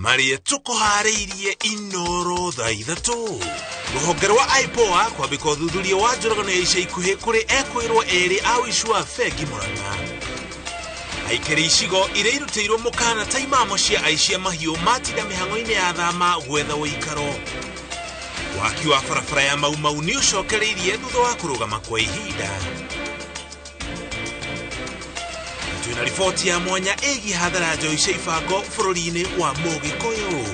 Maria tukuhariirie inoro thaa ithatu. Ruhonge rwa IPOA kwambika uthuthuria wa njoragano ya ica ikuhi kuri ekwirwo eri a uici wa bengi Murang'a. Aikari icigo iria irutĩirwo mũkana ta imamo cia aici a mahiũ matinda mĩhang'o-inĩ ya thama gwetha ũikaro. Waki wa barabara ya Mau Mau nĩ ũcokereirie thutha wa kũrũgama kwa ihinda. Twina riboti ya mwanya ĩgiĩ hathara njoi cia ibango bũrũri-inĩ wa Mũgĩkũyũ.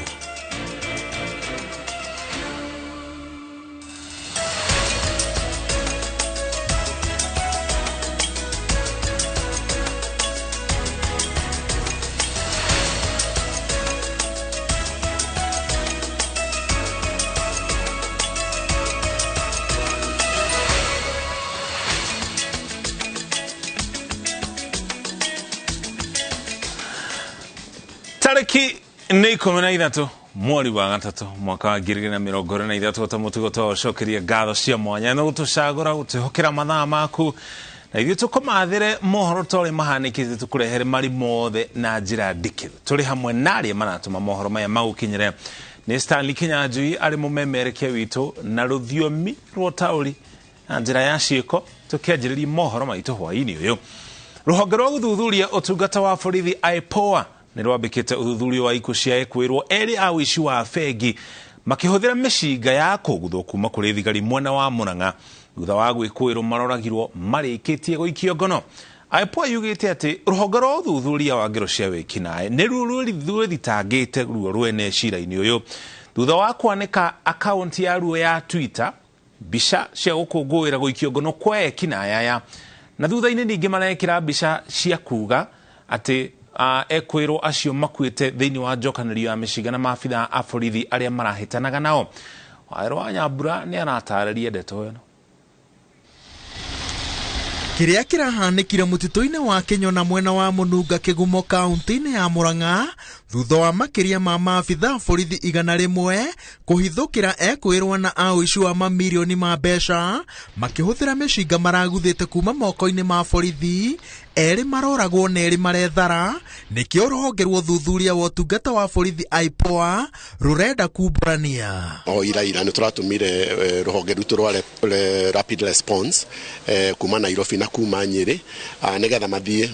Tariki ni 13 mweri wa gatatu mwaka wa 2023 tamutugo twacokeria ngatho cia mwanya no gutucagura gutihokera mathaa maku na ithuĩ tukomathire mohoro tore mahanikite tukurehere mari mothe na njira ndikithu turi hamwe nari maratuma mohoro maya magukinyire ni Stanley Kinyanjui ari mumemerekia witu na ruthiomi rwa tauri na njira ya ciiko tukianjiriria mohoro maitu hwaini uyu ruhonge rwa guthuthuria utungata wa borithi IPOA nirwambikite uthuthuria wa ikuũ cia ekwirwo eri a uici wa bengi makihuthira mishinga ya kuguthwo kuma kuri thigari mwena wa Murang'a thutha wa gwikwirwo maroragirwo marikitie guikio ngono. IPOA yugite ati ruhonge rwa uthuthuria wa ngero cia wikinae niruo thitangite ruo rwene cira-ini uyu thutha wa kwanika akaunti ya ruo ya Twitter bisha cia gukungũĩra guikio ngono kwa ekinae na thutha-ini ningi marekira bisha cia kuga ati ekwirwo acio makuite thiini wa njokanirio ya mishiga na maabitha a borithi aria marahitanaga nao. Wairwo wa Nyambura ni aratareria ndeto ino. Kiria kirahanikire mutito-ini wa Kinyona mwena wa Mununga Kigumo kaunti-ini ya Murang'a thutha wa makiria ma maabitha borithi 100 kuhithukira ekwirwo na a uici wa mamirioni ma mbeca makihuthira mishinga maraguthite kuma moko-ini ma borithi eri maroragwo na eri marethara nikio ruhonge rwa uthuthuria wa utungata wa borithi IPOA rurenda kumburania. Ira ni turatumire ruhonge rutu rwa rapid response kuma Nairobi na kuma Nyeri nigetha mathie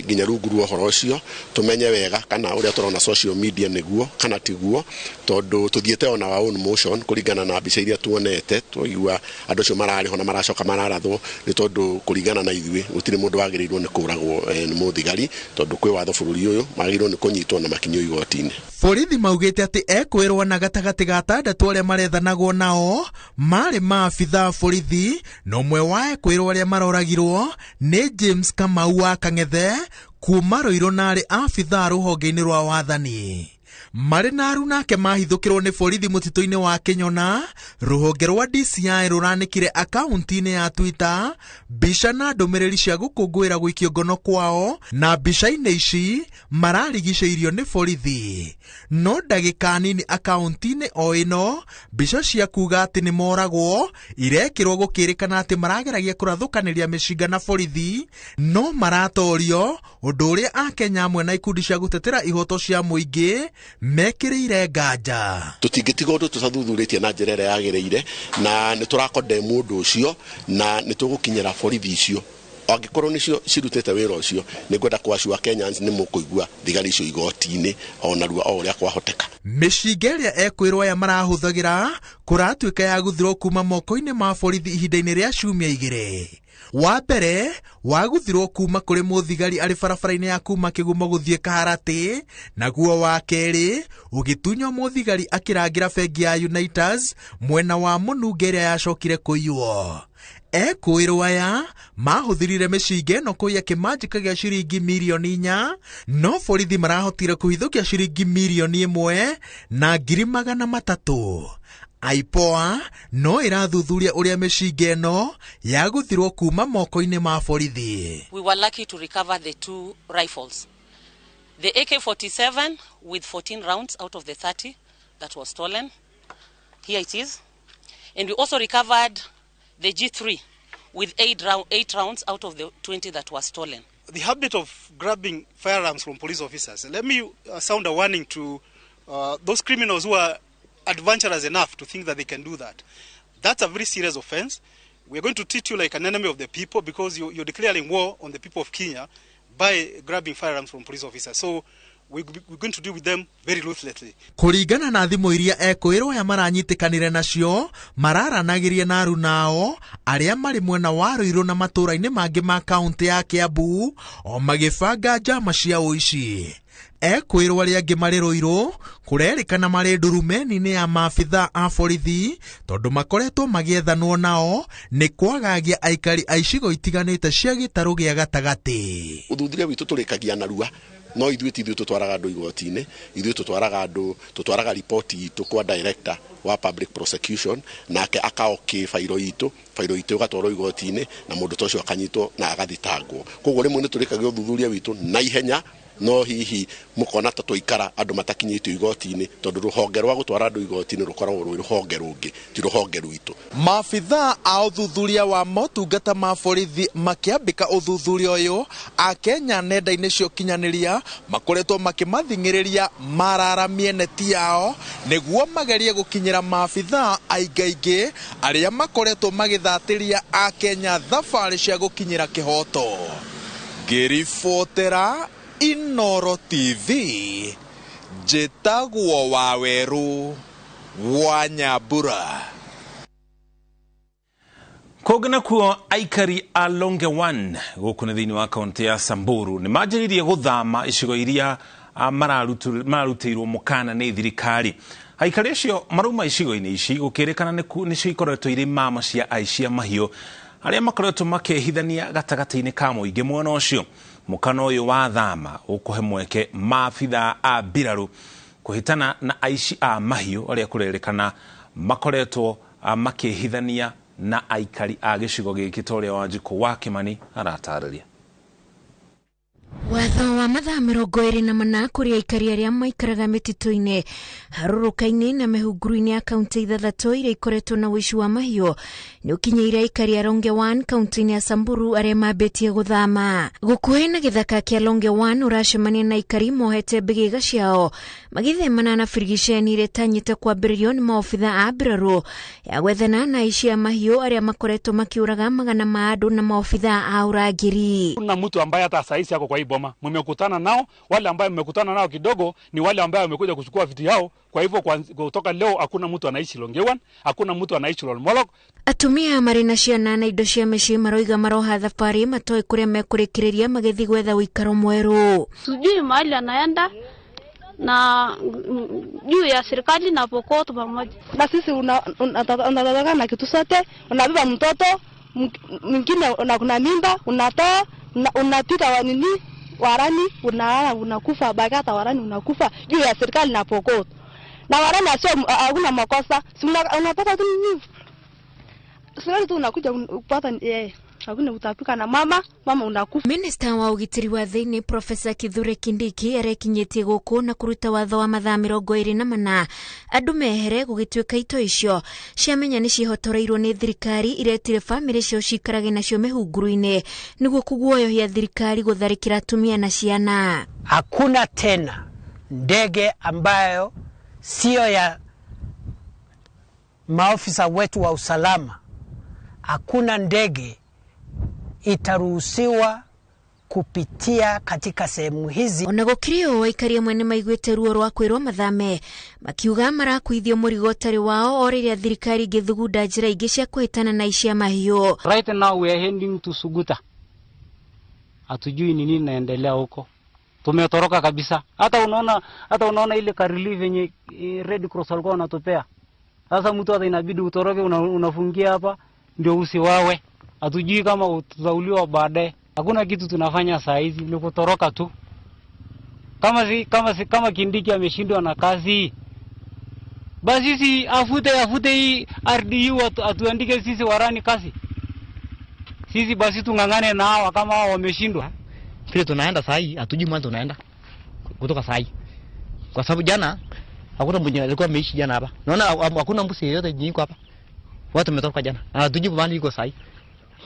nginya rungu rwa uhoro ucio tumenye wega kana uria turona social media niguo kana tiguo tondu tuthiete ona wa own motion kuringana na mbica iria tuonete tuigua andu acio marariho na maracoka mararathwo ni tondu kuringana na ithuĩ gutire mundu wagĩrĩirwo ni kuragwo ni muthigari tondu kwi watho bũrũri uyu magĩrĩirwo ni kunyitwo na makinyo igoti-ini. Borithi maugite ati ekwirwo na gatagati ga tandatu aria marethanagwo nao mari maabitha borithi no mwe wa ekwirwo aria maroragirwo ni James Kamau wa Kang'ethe kuma Ruiru nari abitha ruhonge-ini rwa wathani. Mari na nake mahithukirwo ni borithi mutito-ini wa Kinyona ruhonge rwa DCI ruranikire akaunti-ini ya Twitter bisha na ndumiriri cia gukungũĩra guikio ngono kwao na bisha-ini ici mararigicĩirio ni borithi no ndagĩka nini akaunti-ini o ino bisha cia kuga ati ni moragwo irekirwo gukirikana ati marageragia kurathũkanĩria mishinga na borithi no maratorio undu uria a Kenya amwe na ikundi cia gutetera ihoto cia muingi mekĩrĩire nganja. Tutingĩtiga ũndũ tũtathuthurĩtie na njĩra ĩrĩa yagĩrĩire na nĩ tũrakondemn mũndũ ũcio na nĩ tũgũkinyĩra borithi icio angĩkorwo nĩcio cirutĩte wĩra ũcio nĩ ngwenda kwacua Kenyans nĩ mũkũigua thigari icio igoti-inĩ ona ruo o ũrĩa kwahoteka. Mishinga ĩrĩa ekwirwo aya marahũthagĩra kũratuĩka ya guthirwo kuma moko-inĩ ma borithi ihinda-inĩ rĩa ciumia 2. Wa mbere waguthirwo kuma kuri muthigari ari barabara-ini ya kuma Kigumo guthie Kaharati naguo wa keri ugitunyo muthigari akirangira bengi ya Unitas mwena wa Mununga iria yacokire kuiywo. Ekwirwo aya mahuthirire mishinga ĩno kuiya kimanjika gĩa ciringi milioni 4 no borithi marahotire kuhithukia ciringi milioni 1 na 300,000. IPOA no irathuthuria uria mishinga ĩno yaguthirwo kuma moko-inĩ ma borithi. We were lucky to recover the 2 rifles. The AK-47 with 14 rounds out of the 30 that was stolen. Here it is. And we also recovered the G3 with 8 rounds out of the 20 that was stolen. The habit of grabbing firearms from police officers. Let me sound a warning to those criminals who are adventurous enough to think that they can do that. That's a very serious offense. We're going to treat you like an enemy of the people because you're declaring war on the people of Kenya by grabbing firearms from police officers. So we're going to deal with them very ruthlessly. Kuringana na thimu iria ekwirwo ya maranyitikanire nacio mararanagirie na arunao aria mari mwena wa Ruiru na maturaini mangi ma kaunti ya Kiambu o magibanga njama cia uici. Ekwirwo aria angi mari Ruiru kurerikana mari ndurumeni-ini ya maabitha a borithi tondu makoretwo magiethanwo nao ni kwagagia aikari a icigo itiganite cia gitaru gia gatagati. Uthuthuria witu turikagia narua no ithuĩ tutwaraga andu igoti-ini, ithuĩ tutwaraga ripoti itu kwa director wa public prosecution nake akaoki fairo itu igatwarwo igoti-ini na mundu tocio akanyitwo na agathitangwo. Koguo rimwe ni turikagia uthuthuria witu na ihenya no hihi mukona ta twaikara andu matakinyitwo igoti-ini tondu ruhonge rwa gutwara andu igoti-ini rukoragwo rwi ruhonge rungi ti ruhonge rwitu. Maabitha a uthuthuria wa motungata ma borithi makiambika uthuthuria uyu a Kenya nenda-ini cio kinyaniria makoretwo makimathingiriria mararamie neti yao niguo magerie gukinyira maabitha aingaingi aria makoretwo magithatiria a Kenya thabari cia gukinyira kihoto. Ngiribotera Inoro TV, Jetagwo Waweru wa Nyambura. Kogana kuo aikari a Longe One gukuna thiini wa kaunti ya Samburu ni majiririe guthama icigo iria mararutirwo mukana ni thirikari. Aikari acio maruma icigo-ini ici gukirikana ni cikoretwo iri mama cia aici a mahiũ aria makoretwo makehithania gatagati-ini ka muingi mwena ucio. Mukano uyu wa thama ukuhe mweke maabitha a mbiraru kuhitana na aici a mahiũ aria kurerikana makoretwo makehithania na aikari a gicigo giki toria Wanjiku wa Kimani aratarĩria. Watho wa mathaa 24 kuri aikari aria maikaraga mititu-ini haruruka-ini na mehunguru-ini ya kaunti 6 iria ikoretwo na wici wa mahiũ ni ukinyeire aikari a Longe One kaunti-ini ya Samburu aria mambitie guthama. Gukuhi na githaka kia Longe One uracemania na aikari mohete mbigiga ciao magithemana na birigiceni iria tanyite kwambĩrĩrio ni maobitha a mbiraru ya gwethana na aici a mahiũ aria makoretwo makiuraga magana ma andu na maobitha a urangiri. Kuna mtu ambaye hata saisi yako kwa hii boma mmekutana nao, wale ambao mmekutana nao kidogo ni wale ambao wamekuja kuchukua vitu yao. Kwa hivyo kutoka leo hakuna mtu anaishi Longe One, hakuna mtu anaishi Lolmolok. Atumia marina ciana na indo cia mĩciĩ maroiga maroha thabari matoe kuria mekurikiriria magithi gwetha uikaro mweru. Sijui mahali anaenda na juu ya serikali na Pokot pamoja. Na sisi unataka na kitu sote, unabeba mtoto mwingine una mimba, unatoa unapika wa nini warani unakufa bagata warani unakufa juu ya serikali na Pokot. Na warani sio hakuna makosa. Si unapata tu nini? Sio tu unakuja kupata hakuna utapika na mama unakufa. Minister wa ugitiri wa thiini Professor Kithure Kindiki arekinyetie guku na kuruta watho wa mathaa 24 andu mehere gugituika ito icio ciamenya ni cihotoreirwo ni thirikari iretire family cio cikarage nacio mehunguru-ini niguo kuguoyohia thirikari gutharikira atumia na ciana. Hakuna tena ndege ambayo sio ya maofisa wetu wa usalama, hakuna ndege itaruhusiwa kupitia katika sehemu hizi. Ona gukirio waikaria mwene maiguite ruo rwa kwirwo mathame makiuga marakuithio murigo tari wao oriria thirikari githugunda njira ingi cia kuhitana na icia mahiũ. Right now we are heading to Suguta. Hatujui ni nini naendelea huko. Tumetoroka kabisa. Hata unaona ile relief yenye Red Cross walikuwa wanatupea. Sasa mtu hata inabidi utoroke unafungia hapa ndio usiwawe. Hatujui kama tutauliwa baadaye. Hakuna kitu tunafanya saa hizi ni kutoroka tu. Kama Kindiki ameshindwa na kazi, basi sisi afute hii RDU atuandike sisi warani kazi. Sisi basi tungangane na hawa kama hao wameshindwa. Sisi tunaenda saa hii, hatujui mwanzo tunaenda kutoka saa hii. Kwa sababu jana hakuna mmoja alikuwa ameishi jana hapa. Naona hakuna mbusi yeyote nyingi hapa. Watu wametoka jana. Hatujui mahali yuko saa hii.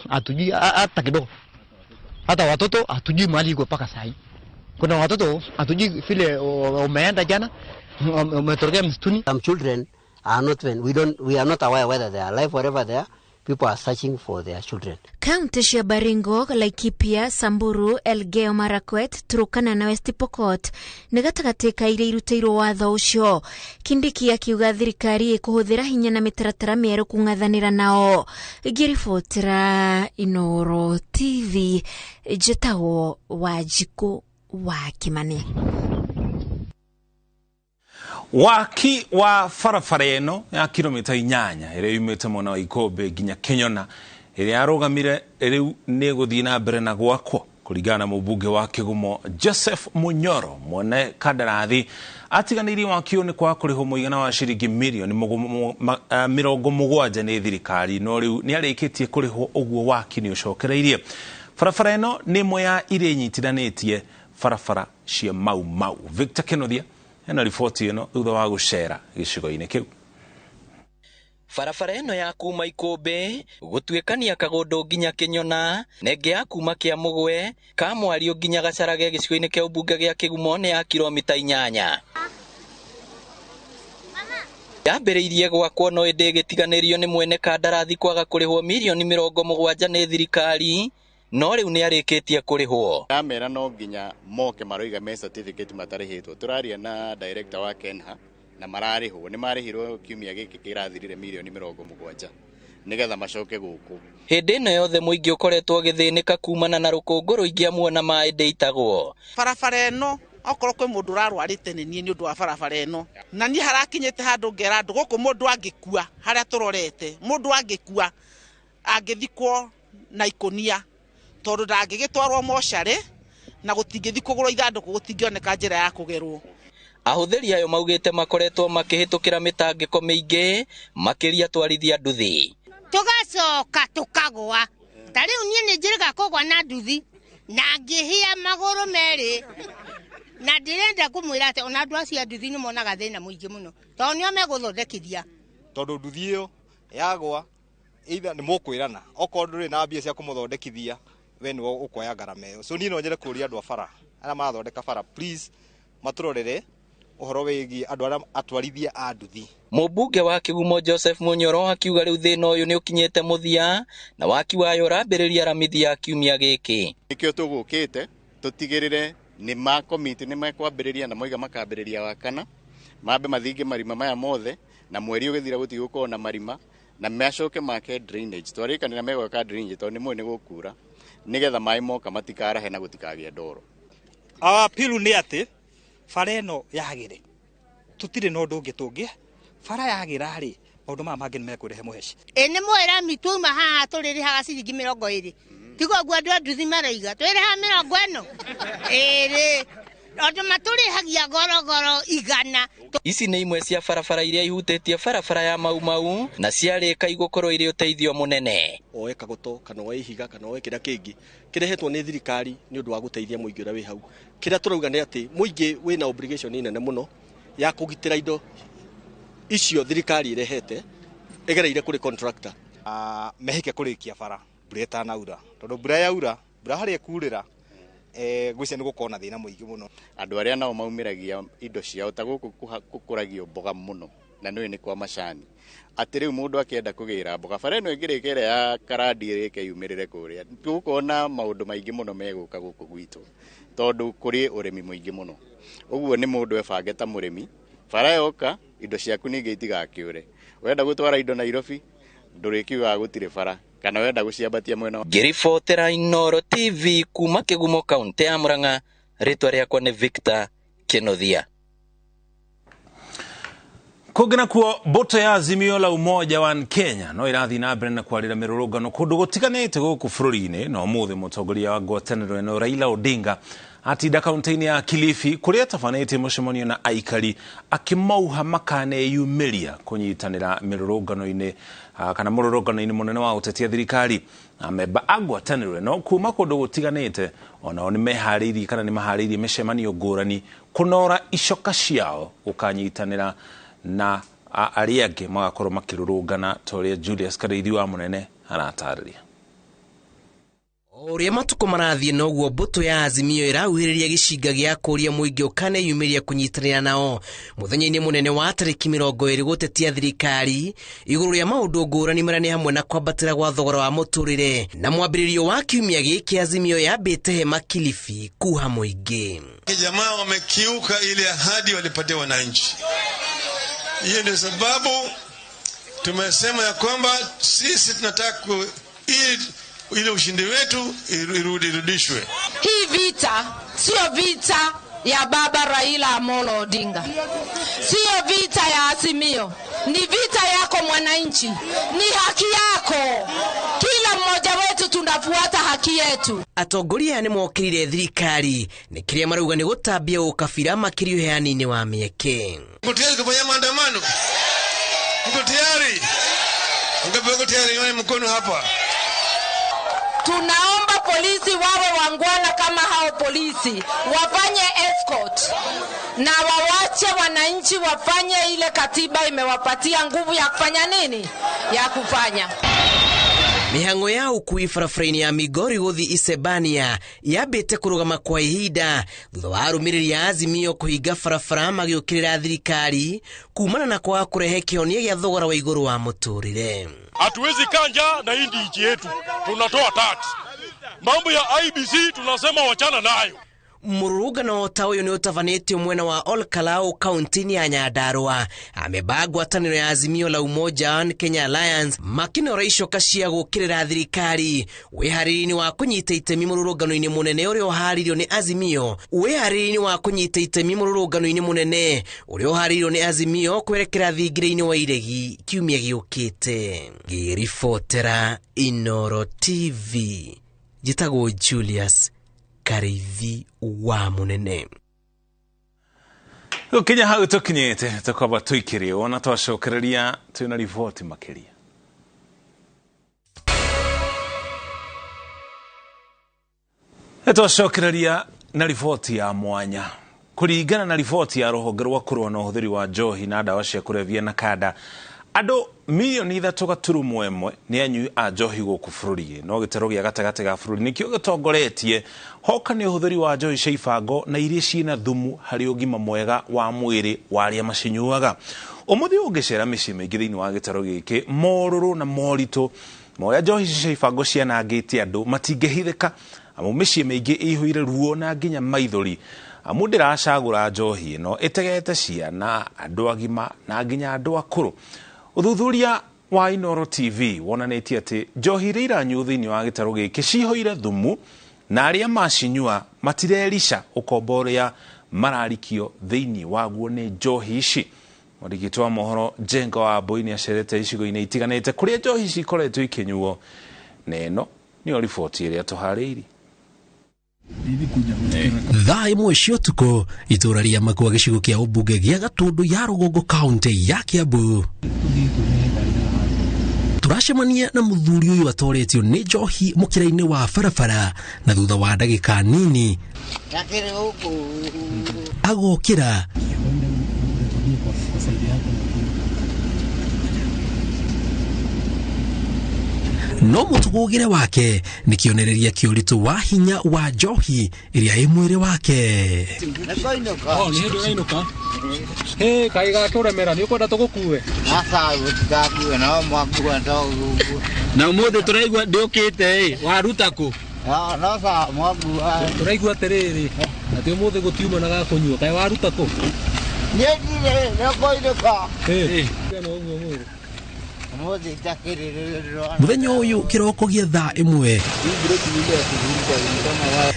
Hatujui hata kidogo. Hata watoto hatujui mahali yuko paka saa hii. Kuna watoto hatujui vile umeenda jana, umetorokea msituni. Some children are not we are not aware whether they are alive, wherever they are. People are searching for their children. Kaunti cia Baringo, Laikipia, Samburu, Elgeyo Marakwet, Turkana na West Pokot nĩ gatagatĩ ka iria irutĩirwo watho ũcio. Kindiki akiuga thirikari ĩkũhũthĩra hinya na mĩtaratara mĩerũ kũng'ethanĩra nao. Ngĩribotera Inooro TV, njĩtagwo Wanjikũ wa Kimani. Waki wa barabara ĩno ya kilomita 8 ĩrĩa yumĩte mwena wa Ikombe nginya Kenyona ĩrĩa yarũgamire rĩu nĩ gũthiĩ na mbere na gwakwo kũringana na mũmbunge wa Kĩgumo Joseph Munyoro. Mwene kandarathi atiganĩirie waki ũyũ nĩ kwa kũrĩhwo mũigana wa ciringi mirioni 70 nĩ thirikari, no rĩu nĩ arĩkĩtie kũrĩhwo ũguo waki nĩ ũcokereirie. Barabara ĩno nĩ ĩmwe ya iria inyitithanĩtie barabara cia Mau. Victor Kenothia ena riboti ĩno thutha wa gũcera gĩcigo-inĩ kĩu. Barabara ĩno ya kuma Ikombe gũtuĩkania Kagondo nginya Kenyona, nenge ya kuma Kĩamũgwe ka Mwario nginya Gacarage gĩcigo-inĩ kĩa ũmbunge gĩa Kĩgumo nĩ ya kilomita 8. Yambĩrĩirie gwakwo no ĩndĩ ĩgĩtiganĩrio nĩ mwene kandarathi kwaga kũrĩhwo mirioni 70 nĩ thirikari, no rĩu nĩ arĩkĩtie kũrĩhwo. Amera no nginya moke maroiga me certificate matarĩhĩtwo. Tũraria na director wa Kenha na mararĩhwo, nĩ marĩhirwo kiumia gĩkĩ kĩrathirire mirioni 70 nĩgetha macoke gũkũ. Hĩndĩ ĩno yothe mũingĩ ũkoretwo gĩthĩnĩka kumana na rũkũngũ rũingĩ muona maĩ ndĩitagwo. Barabara ĩno okorwo kwĩ mũndũ ũrarwarĩte nĩ niĩ nĩ ũndũ wa barabara ĩno, na niĩ harakinyĩte handũ ngera andũ gũkũ mũndũ angĩkua harĩa tũrorete, mũndũ angĩkua angĩthikwo na ikonia tondũ ndangĩgĩtwarwo mocarĩ na gũtingĩthi kũgũrwo ithandũkũ gũtingĩoneka njĩra ya kũgerwo. Ahũthĩri ayo maugĩte makoretwo makĩhĩtũkĩra mĩtangĩko mĩingĩ makĩria twarithia nduthi. Tũgacoka tũkagwa, ta rĩu niĩ nĩ njĩrĩga kũgwa na nduthi na ngĩhia magũrũ merĩ, na ndĩrenda kũmwĩra atĩ ona andũ acio nduthi nĩ monaga thĩna mũingĩ mũno tondũ nĩo megũthondekithia. Tondũ nduthi ĩyo yagwa either nĩ mũkwĩrana okorwo ndũrĩ na mbia cia kũmũthondekithia we nĩwe ũkoya ngarama ĩyo. So niĩ no nyende kũria andũ a bara arĩa marathondeka bara, please matũrorere ũhoro wĩgiĩ andũ arĩa atwarithia a nduthi. Mũmbunge wa Kĩgumo Joseph Munyoro akiuga rĩu thĩna ũyũ nĩ ũkinyĩte mũthia na waki wayo ũrambĩrĩria ramithi ya kiumia gĩkĩ. Nĩkĩo tũgũkĩte tũtigĩrĩre nĩ makomiti nĩ mekwambĩrĩria na moiga makambĩrĩria wa kana mambe mathinge marima maya mothe na mweri ũgĩthira gũtigũkorwo na marima na macoke make drainage. Twarĩkanĩra megwaka drainage tondũ nĩ mwĩ nĩ gũkura nĩgetha maĩ moka matikarahe na gũtikagĩa ndoro. Appeal nĩ atĩ bara ĩno yagĩre, tutirĩ na ũndũ ũngĩ tũngĩ, bara yagira rĩ maũndũ maya mangĩ nĩ mekũrehe mũheci. Nĩ mwĩra mituma haha tũrĩrĩhaga ciringi 20, tigo guo andũ a nduthi maraiga twĩrĩha 40 ĩrĩ andũ matũrĩhagia gorogoro 100. Ici nĩ imwe cia barabara iria ihutĩtie barabara ya Mau na ciarĩka igũkorwo irĩ ũteithio mũnene. Oe kagoto kana oe ihiga kana oe kĩrĩa kĩngĩ kĩrehetwo nĩ thirikari nĩ ũndũ wa gũteithia mũingĩ ũrĩa wĩ hau. Kĩrĩa tũrauga nĩ atĩ mũingĩ wĩna obligation nene mũno ya kũgitĩra indo icio thirikari ĩrehete ĩgereire kũrĩ contractor. Mehike kũrĩkia bara mbura ĩtanaura, tondũ mbura yaura mbura harĩa kurĩra gwĩcia nĩ gũkorwo na thĩna mũingĩ mũno. Andũ arĩa nao maumĩragia indo ciao ta gũkũ gũkũragio mboga mũno na nĩ kwa macani. Atĩ rĩu mũndũ akĩenda kũgĩra mboga bara ĩno ĩngĩrĩka ĩrĩa ya Karandi ĩrĩke yumĩrĩre kũrĩa, tũgũkorwo maũndũ maingĩ mũno megũka gũkũ gwitũ tondũ kũrĩ ũrĩmi mũingĩ mũno. Ũguo nĩ mũndũ ebange ta mũrĩmi, bara yoka indo ciaku ningĩ itigakĩũre. Wenda gũtwara indo Nairobi ndũrĩkiuga gũtirĩ bara kana wenda gũciambatia mwena. Ngĩribotera Inooro TV kuma Kĩgumo kaunti ya Murang'a, rĩtwa rĩakwa nĩ Victor Kenothia. Kũngĩna kuo mbũtũ ya Azimio la Umoja wa Kenya no ĩrathiĩ na mbere na kwarĩra mĩrũrũngano kũndũ gũtiganĩte gũkũ bũrũri-inĩ, no ũmũthĩ mũtongoria wa ngwatanĩro ĩno Raila Odinga atinda kaunti-inĩ ya Kilifi kũrĩa atabanĩtie mũcemanio na aikari akĩmauha makaneyumĩria kũnyitanĩra mĩrũrũngano-inĩ kana mũrũrũngano-inĩ mũnene wa ũteti thirikari. Amemba a ngwatanĩro ĩno kuma kũndũ gũtiganĩte onao nĩ meharĩirie kana nĩ maharĩirie mĩcemanio ngũrani kũnora icoka ciao gũkanyitanĩra na arĩa angĩ magakorwo makĩrũrũngana ta ũrĩa Julius Karĩithi wa Mũnene aratarĩria. Oria matuko marathie noguo mbuto ya Azimio irauhiriria gicinga gia kuria muingi ukane yumiria kunyitanira nao muthenya-ini munene wa tariki 20 gutetia thirikari iguru ria maundu ngurani marani hamwe na kwambatira gwa thogora wa muturire na mwambiririo wa kiumia giki Azimio yambite hema Kilifi kuha muingi. Jamaa wamekiuka ile ahadi walipatia wananchi. Hiyo ndio sababu tumesema ya kwamba sisi tunataka ile ushindi wetu irudishwe. Hii vita sio vita ya baba Raila Amolo Odinga, sio vita ya Azimio, ni vita yako mwananchi, ni haki yako. Kila mmoja wetu tunafuata haki yetu. Atongoria ni mokirire thirikari ni kiria marauga ni gutambia ukabira makirio heani-ini wa mieke. Mko tayari kufanya maandamano? Mko tayari? Mko tayari? Yone mkono hapa. Tunaomba polisi wawe wangwana kama hao polisi, wafanye escort na wawache wananchi wafanye ile katiba imewapatia nguvu ya kufanya nini? Ya kufanya. Mihango ya ukui farafraini ya Migori guthi Isebania yambite kurugama kwa ihinda thutha wa arumiriri ya Azimio kuhinga farafara magiukirira thirikari kumana na kwa kurehe kionia gia thogora wa iguru wa muturire. Hatuwezi kanja na hii nchi yetu, tunatoa tax. Mambo ya IBC tunasema wachana nayo. Murugano ta uyu ni utavanitio mwena wa Olkalau kaunti ya Nyandarua amebagwa taniro ya Azimio la Umoja Kenya Alliance makino raisho kashia gukirira thirikari wihariri wa kunyita itemi murugano-ini munene urio haririo ni Azimio wihariri wa kunyita itemi murugano-ini munene urio haririo ni Azimio kwerekera thingire-ini wa iregi kiumia giukite. Girifotera Inoro TV jitago Julius Karithi wa munene. Ukinya hau tukinyete tukaba tuikirie ona twacokereria twina riboti makiria. Twacokereria na riboti ya mwanya. Kuringana na riboti ya ruhonge rwa kurua na uhuthiri wa njohi na dawa cia kurevia na kada, andu milioni 3.1 ni anyui a njohi guku bururi no gitero gia gatagati ga bururi nikio gitongoretie hoka ni uhuthiri wa njohi cia ibango na iria ciina thumu hari ugima mwega wa mwiri wa aria macinyuaga. Umuthi ungicera micii maingi thiini wa gitero giki moruru na morito moya njohi cia ibango cianangitie andu matingihithika amu micii maingi ihuire ruo na nginya maithori amu ndiracagura njohi no itegete ciana andu agima na nginya andu akuru. Uthuthuria wa Inoro TV wonanitie ati njohi iria iranyuo thiini wa gitaro giki cihoire thumu na aria macinyua matirerisha ukomboria mararikio thiini waguo ni njohi ici. Murigiti wa mohoro Jenga wa Boini acerete icigo-ini itiganite kuria njohi ici ikoretwo ikinyuo na ino ni riboti iria tuharĩirie. Thaa imwe cia ũtukũ itura ria Makwa gĩcigo kĩa ũmbunge gĩa Gatundu ya Rũgongo kaunti ya Kiambu turacemania na muthuri uyu atoretio ni njohi mukira-ini wa barabara na thutha wa ndagika nini agokira no mutugugire wake ni kionereria kiuritu wa hinya wa njohi iria i mwiri wake. Ni hindu rainuka he kaiga kuremera ni ukwenda tugukue asa gutikakuwe na mwakua ndogo na umuthi turaigua ndiukite waruta ku no sa mwakua turaigua teriri ati umuthi gutiuma na gakunyua kai waruta ku ni ndire na koinuka no uguo muthenya uyu kiroko gia thaa imwe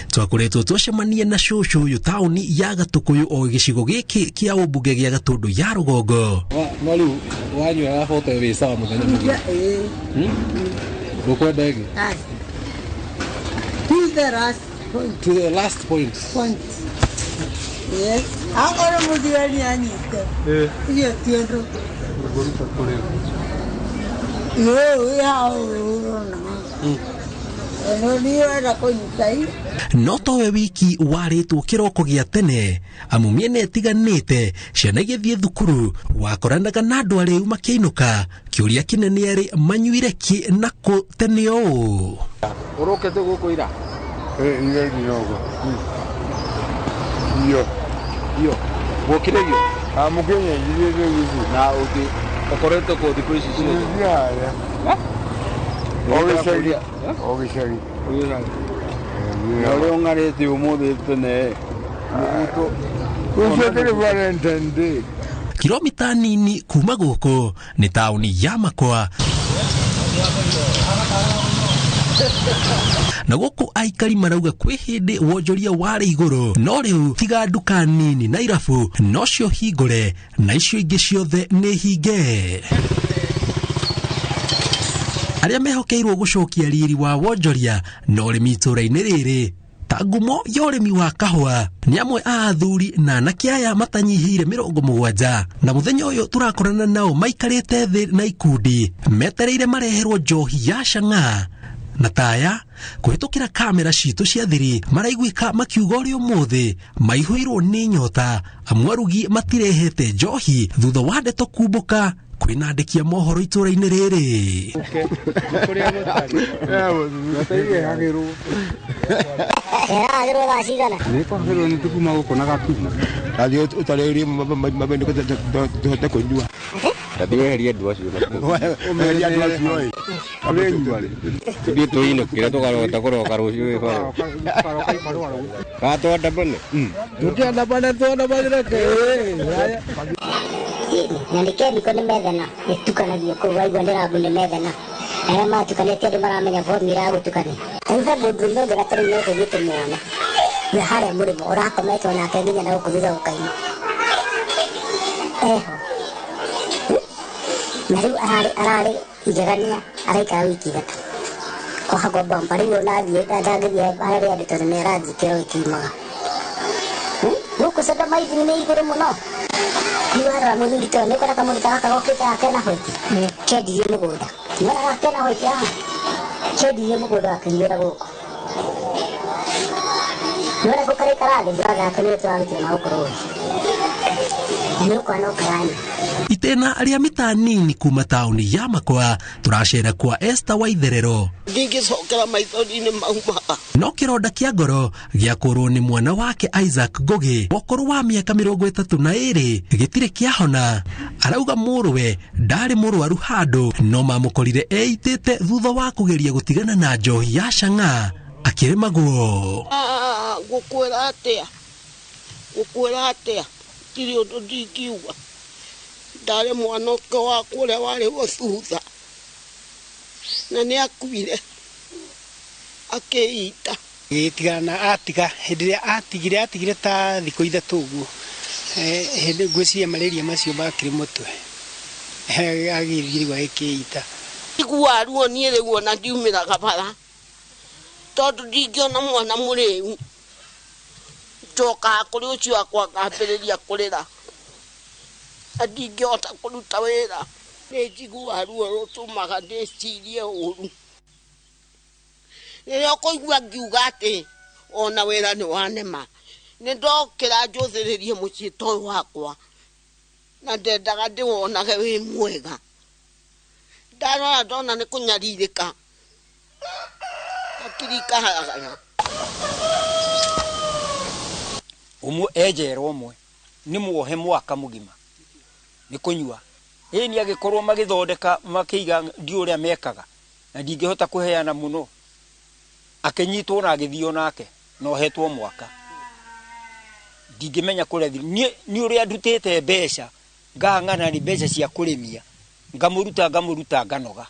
twakoretwo twacemanie na cucu uyu tauni ya Gatukuyu o gicigo giki kia ũmbunge gia Gatundu ya Rũgongo. No riu wanyua gabote wi sawa muthenya mũgima ukwenda igi to the last point yes agora muthirani anyite iyo tiendo guruta kore no towe wiki warĩtwo kĩroko gĩa tene amu mĩena ĩtiganĩte ciana igĩthiĩ thukuru wakoranaga na andũ arĩu makĩinũka kĩũria kĩnene arĩ manyuire kĩ na kũ tene ũũ. Ũrũkĩte gũkũ ira? Ira ndinogo. Iyo. Gũkire iyo? Mukenya yire hizi. Na ukoretwo kũ thikũ ici ciothe? Ogicari. Na ũrĩa ũng'arĩte ũmũthĩ tene. Ũcio kĩrĩ Valentine Day. Kilomita nini kuma gũkũ nĩ taũni ya Makwa. Na gũkũ aikari marauga kwĩ hĩndĩ wonjoria warĩ igũrũ no rĩu tiga nduka nini na irabu no cio hingũre na icio ingĩ ciothe nĩ hinge. Arĩa mehokeirwo gũcokia riri wa wonjoria na ũrĩmi itũũra-inĩ rĩrĩ ta ngumo ya ũrĩmi wa kahũa nĩ amwe a athuri na anake aya matanyihĩire 70 na mũthenya ũyũ tũrakorana nao maikarĩte thĩ na ikundi metereire mareherwo njohi ya Chang'aa na taya kũhĩtũkĩra kamera citũ cia thiri maraiguĩka makiuga ũrĩa ũmũthĩ maihũirwo nĩ nyota amu arugi matirehete njohi thutha wa ndeto kumbũka kwĩna andĩki a mohoro itũũra-inĩ rĩrĩ. Nĩ tukuma gũkũ na gatumu. Athiĩ ũtarĩrie mabende tũhote kũnyua. Athiĩ weherie andũ acio. Weherie andũ acio. Tũthiĩ tũinũkĩre tũkarogota kũroka rũciũ wĩbaro. Gatwandamane. Tũkĩandamane twandamanĩre kĩ. Nyandĩke thiko nĩ methana ĩtukanagio kũu waigua ndĩrambu nĩ methana arĩa matukanĩtie andũ maramenya formula ya gũtukania. Auga mũndũ ũmwe ũngĩ gatarĩ na ũgũgĩte mwana we harĩa mũrĩmo ũrakometwo nake nginya na gũkũ thutha gũkaima eho na rĩu ararĩ njegania araikara wiki ithatũ ohagwo mbamba rĩu nathiĩ ndangĩthiĩ harĩa andũ tondũ nĩ aranjĩkĩra gĩkiumaga gũkũ cenda maithi nĩ igũrũ mũno. Niwara mũthuri tondũ nĩ kũreka mũruta gaka gokĩte gake na hũti kendirie mũgũnda niwara gake na hũti haha kendirie mũgũnda wakĩhiũra gũkũ niwara gũkarĩkara thĩ ndũraga gake nĩ tũrarutire na gũkũ rũĩ na nĩ ũkwana ũkarani. Itena arĩa mita nini kuma taũni ya Makwa tũracera kwa Esther Waitherero. Ndingĩcokera maithori-inĩ maumaga. No kĩronda kĩa ngoro gĩakorwo nĩ mwana wake Isaac Ngũgĩ ũkũrũ wa mĩaka 32 gĩtirĩ kĩahona. Arauga mũrũwe ndarĩ mũrwaru handũ no mamũkorire eitĩte thutha wa kũgeria gũtigana na njohi ya Chang'aa akĩrĩmagwo. Gũkwĩra atĩa tirĩ ũndũ ndingiuga. Ndarĩ mwana ũke wa kũrĩa warĩ gũthutha na nĩ akuire akĩita. Gĩtigana atiga hĩndĩ ĩrĩa atigire ta thikũ 3 ũguo hĩndĩ ngwĩciria malaria macio makĩrĩ mũtwe agĩthirigwo akĩita. Igua ruo niĩ rĩu ona ndiumĩraga bara tondũ ndingĩona mwana mũrĩu njokaga kũrĩ ũcio wakwa ngambĩrĩria kũrĩra ndingĩhota kũruta wĩra nĩ njigua ruo rũtũmaga ndĩcirie ũru. Rĩrĩa ũkũigua ngiuga atĩ ona wĩra nĩ wanema nĩ ndokĩra njũthĩrĩrie mũciĩ ta ũyũ wakwa na ndendaga ndĩwonage wĩ mwega. Ndarora ndona nĩ kũnyarirĩka hakiri ikaharagana. Ũmwe enjerwo ũmwe nĩ muohe mwaka mũgima nĩ kũnyua ĩni agĩkorwo magĩthondeka makĩiga ndio ũrĩa mekaga na ndingĩhota kũheana mũno akĩnyitwo na agĩthio nake no hetwo mwaka ndingĩmenya kũrĩa nĩ ũrĩa ndutĩte mbeca ngahang'ana nĩ mbeca cia kũrĩmia ngamũruta nganoga.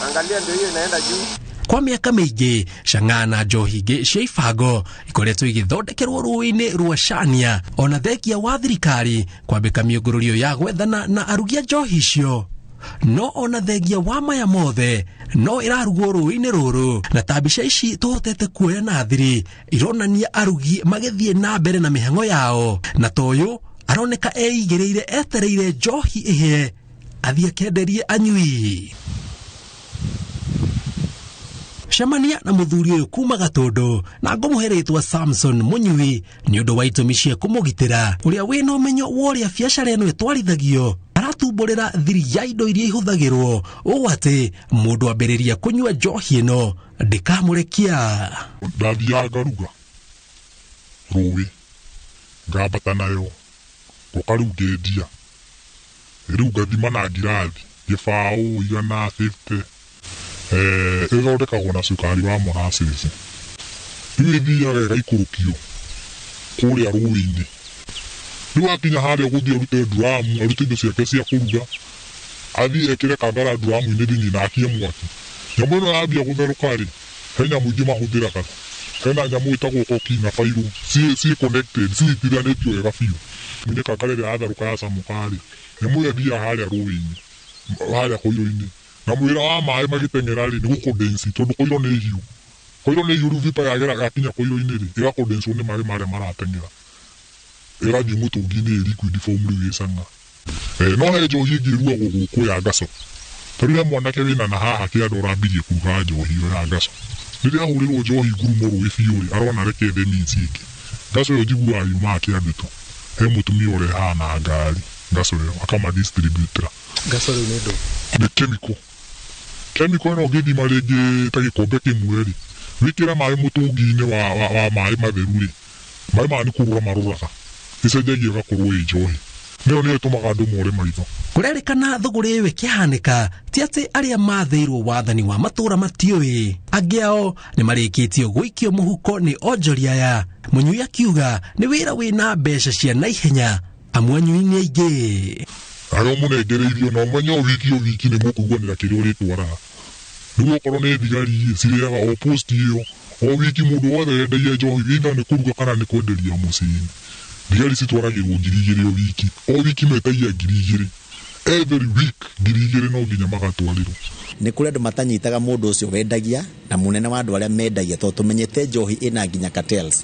Angalia ndio hiyo inaenda juu. Kwa mĩaka mĩingĩ Chang'aa na njohi ingĩ cia ibango ikoretwo igĩthondekerwo rũĩ-inĩ rwa Chania ona thengia wa thirikari kwambĩka mĩũngũrũrio ya gwethana na arugi a njohi icio. No ona thengia wa maya mothe no ĩrarugwo rũĩ-inĩ rũrũ na ta mbica ici tũhotete kuoya na thiri ironania arugi magĩthiĩ na mbere na mĩhang'o yao na toyũ aroneka eigĩrĩire etereire njohi ĩhĩe athiĩ akenderie anyui. ngĩcemania na mũthuri ũyũ kuma Gatũndũ na ngũmũheretwa Samson Mũnyui nĩ ũndũ wa itũmi cia kũmũgitĩra. Ũrĩa wĩna ũmenyo wa ũrĩa biacara ĩno ĩtwarithagio aratumbũrĩra thiri ya indo iria ihũthagĩrwo ũũ atĩ mũndũ ambĩrĩria kũnyua njohi ĩno ndĩkamũrekia. Ndathiaga ngaruga rũĩ ngambata nayo ngoka rĩu ngendia, rĩu ngathima na ngirathi gĩbaũ 150 ĩthondekagwo na cukari wa molasses. Rĩu ĩthiaga ĩgaikũrũkio kũrĩa rũĩ-inĩ, rĩu akinya harĩa gũthiĩ arute nduramu, arute indo ciake cia kũruga, athiĩ ekĩre kangara nduramu-inĩ thĩinĩ na akie mwaki. Nyamũ ĩno yambia gũtherũka-rĩ, he nyamũ ingĩ mahũthĩraga, hena nyamũ ĩtagwo koki na bairũ ciĩ connected, cinyitithanĩtio wega biũ. Nĩ kangara ĩrĩa yatherũka yacamũka-rĩ, nyamũ ĩyo ĩthiaga harĩa rũĩ-inĩ, harĩa koiro-inĩ, na mwĩra wa maĩ magĩteng'era-rĩ nĩ gũkondensi, tondũ koiro nĩ hiũ. Koiro nĩ hiũ, rĩu vipa yakinya koiro-inĩ-rĩ ĩgakondenswo nĩ maĩ marĩa marateng'era, ĩgathiĩ mũtũngi-inĩ ĩ liquid form rĩu ĩcanga. No he njohi ĩngĩ ĩruagwo gũkũ ya ngaco, ta rĩrĩa mwanake wĩna na haha kĩanda ũrambirie kuruga njohi ĩyo ya ngaco, rĩrĩa ahũrĩrwo njohi ngurumo rũĩ biũ-rĩ arona reke the means ĩngĩ. Ngaco ĩyo njiguaga yumaga kĩanda tu, he mũtumia ũrehaga na ngari ngaco ĩyo akama-distributor. Ngaco rĩu nĩ ndũ? Nĩ chemical. Chemical ĩno ũngĩthima rĩngĩ ta gĩkombe kĩmwe-rĩ, wĩkĩre maĩ mũtũngi-inĩ wa maĩ matheru-rĩ, maĩ maya nĩ kũrũra marũraga, ĩcenjagia ĩgakorwo ĩ njohi. Nĩyo nĩyo ĩtũmaga andũ more maitho. Kũrerĩkana thũgũrĩ ĩyo ĩkĩhanĩka ti atĩ arĩa mathĩirwo wathani wa matũũra matiũĩ, angĩ ao nĩ marĩkĩtio gũikio mũhuko nĩ onjoria aya. Mũnyui akiuga nĩ wĩra wĩna mbeca cia naihenya amu anyui nĩ aingĩ. Arĩa mũnengereirio na ũmenye wiki nĩ mũkũiguanĩra kĩrĩa ũrĩtwaraga. Rĩu okorwo nĩ thigari cirĩaga o post ĩyo, o wiki mũndũ wothe wendagia njohi either nĩ kũruga kana nĩ kwenderia mũciĩ-inĩ. Thigari citwaragĩrwo 2,000 o wiki, o wiki metagia 2,000, every week 2,000 no nginya magatwarĩrwo. Nĩ kũrĩ andũ matanyitaga mũndũ ũcio wendagia na mũnene wa andũ arĩa mendagia, tondũ tũmenyete njohi ĩna nginya cartels.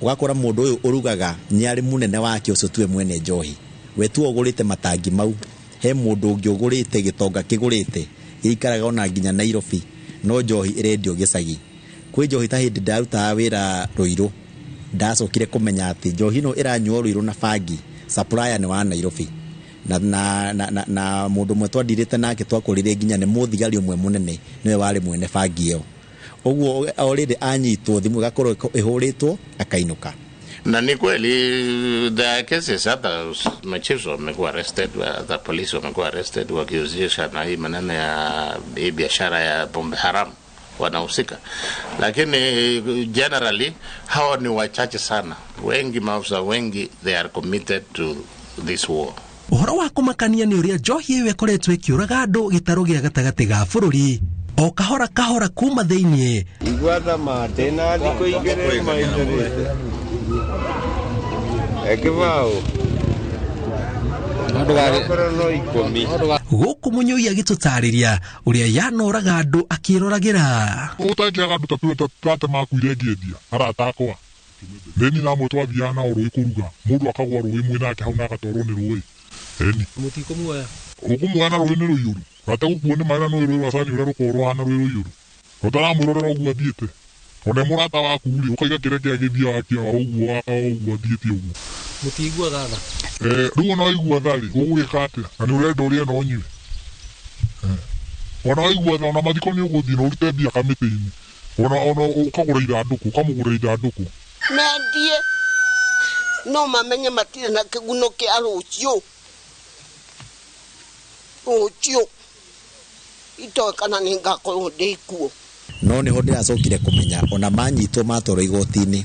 Ũgakora mũndũ ũyũ ũrugaga nĩ arĩ mũnene wake ũcio tuwe mwene njohi, we tu ũgũrĩte matangi mau, he mũndũ ũngĩ ũgũrĩte gĩtonga kĩgũrĩte gĩikaraga ona nginya Nairobi, no njohi ĩrendio gĩcagi. Kwĩ njohi ta hĩndĩ ndarutaga wĩra Rũirũ, ndacokire kũmenya atĩ njohi ĩno ĩranyuo Rũirũ na bangi, supplier nĩ wa Nairobi, na mũndũ ũmwe twandirĩte nake twakũrĩre nginya nĩ mũthigari ũmwe mũnene nĩwe warĩ mwene bangi ĩyo. Ũguo already anyitwo thimũ ĩgakorwo ĩhũrĩtwo akainũka. Na ni kweli there are cases hata machiefs wamekuwa arrested, the police wamekuwa arrested wakihusisha na hii maneno ya hii biashara ya pombe haramu, wanahusika, lakini generally hao ni wachache sana. Wengi maafisa wengi they are committed to this war. Ũhoro wa kũmakania nĩ ũrĩa njohi ĩyo ĩkoretwo ĩkĩũraga andũ gĩtarũ gĩa gatagatĩ ga bũrũri o kahora kahora kuma thĩiniĩ. Igwatha matena thikũ igĩrĩ maitĩrĩte ekĩbaũ gũkũ Mũnyui agĩtũtarĩria ũrĩa yanoraga andũ akĩroragĩra. Ũtangĩaga andũ ta pĩo tate makuire ngĩendia aratakwa nĩni namwe twathiaga nao rũĩ kũruga, mũndũ akagwa rũĩ mwĩ nake hau na agatwarwo nĩ rũĩ. Eni mũtikũmuoya ũkũmuoya na rũĩ nĩ rũiyũru, gategũkuo nĩ maĩ na rũĩ rwa cani ũrĩa rũkorwo rũhana rũĩ rũiyũru, ũtaramwĩrorera ũguo athiĩte, ona mũrata waku rĩ ũkaiga kĩrĩa kĩagĩthia wakia ũguo waka ũguo athiĩte ũguo mũtiguaga tha. Rĩu ona waigua tha rĩ ũgwĩka atĩa, na nĩ ũrenda ũrĩa no nyue. Ona waigua tha ona mathiko nĩ ũgũthiĩ na ũrute mbia kamĩtĩ-inĩ, ona ũkagũra ithandũkũ, ũkamũgũra ithandũkũ. Mendie no mamenye matirĩ na kĩguno kĩa rũciũ, itoĩ kana nĩ ngakorwo ndĩ kuo. No nĩho ndĩracokire kũmenya ona manyitwo matwarwo igoti-inĩ,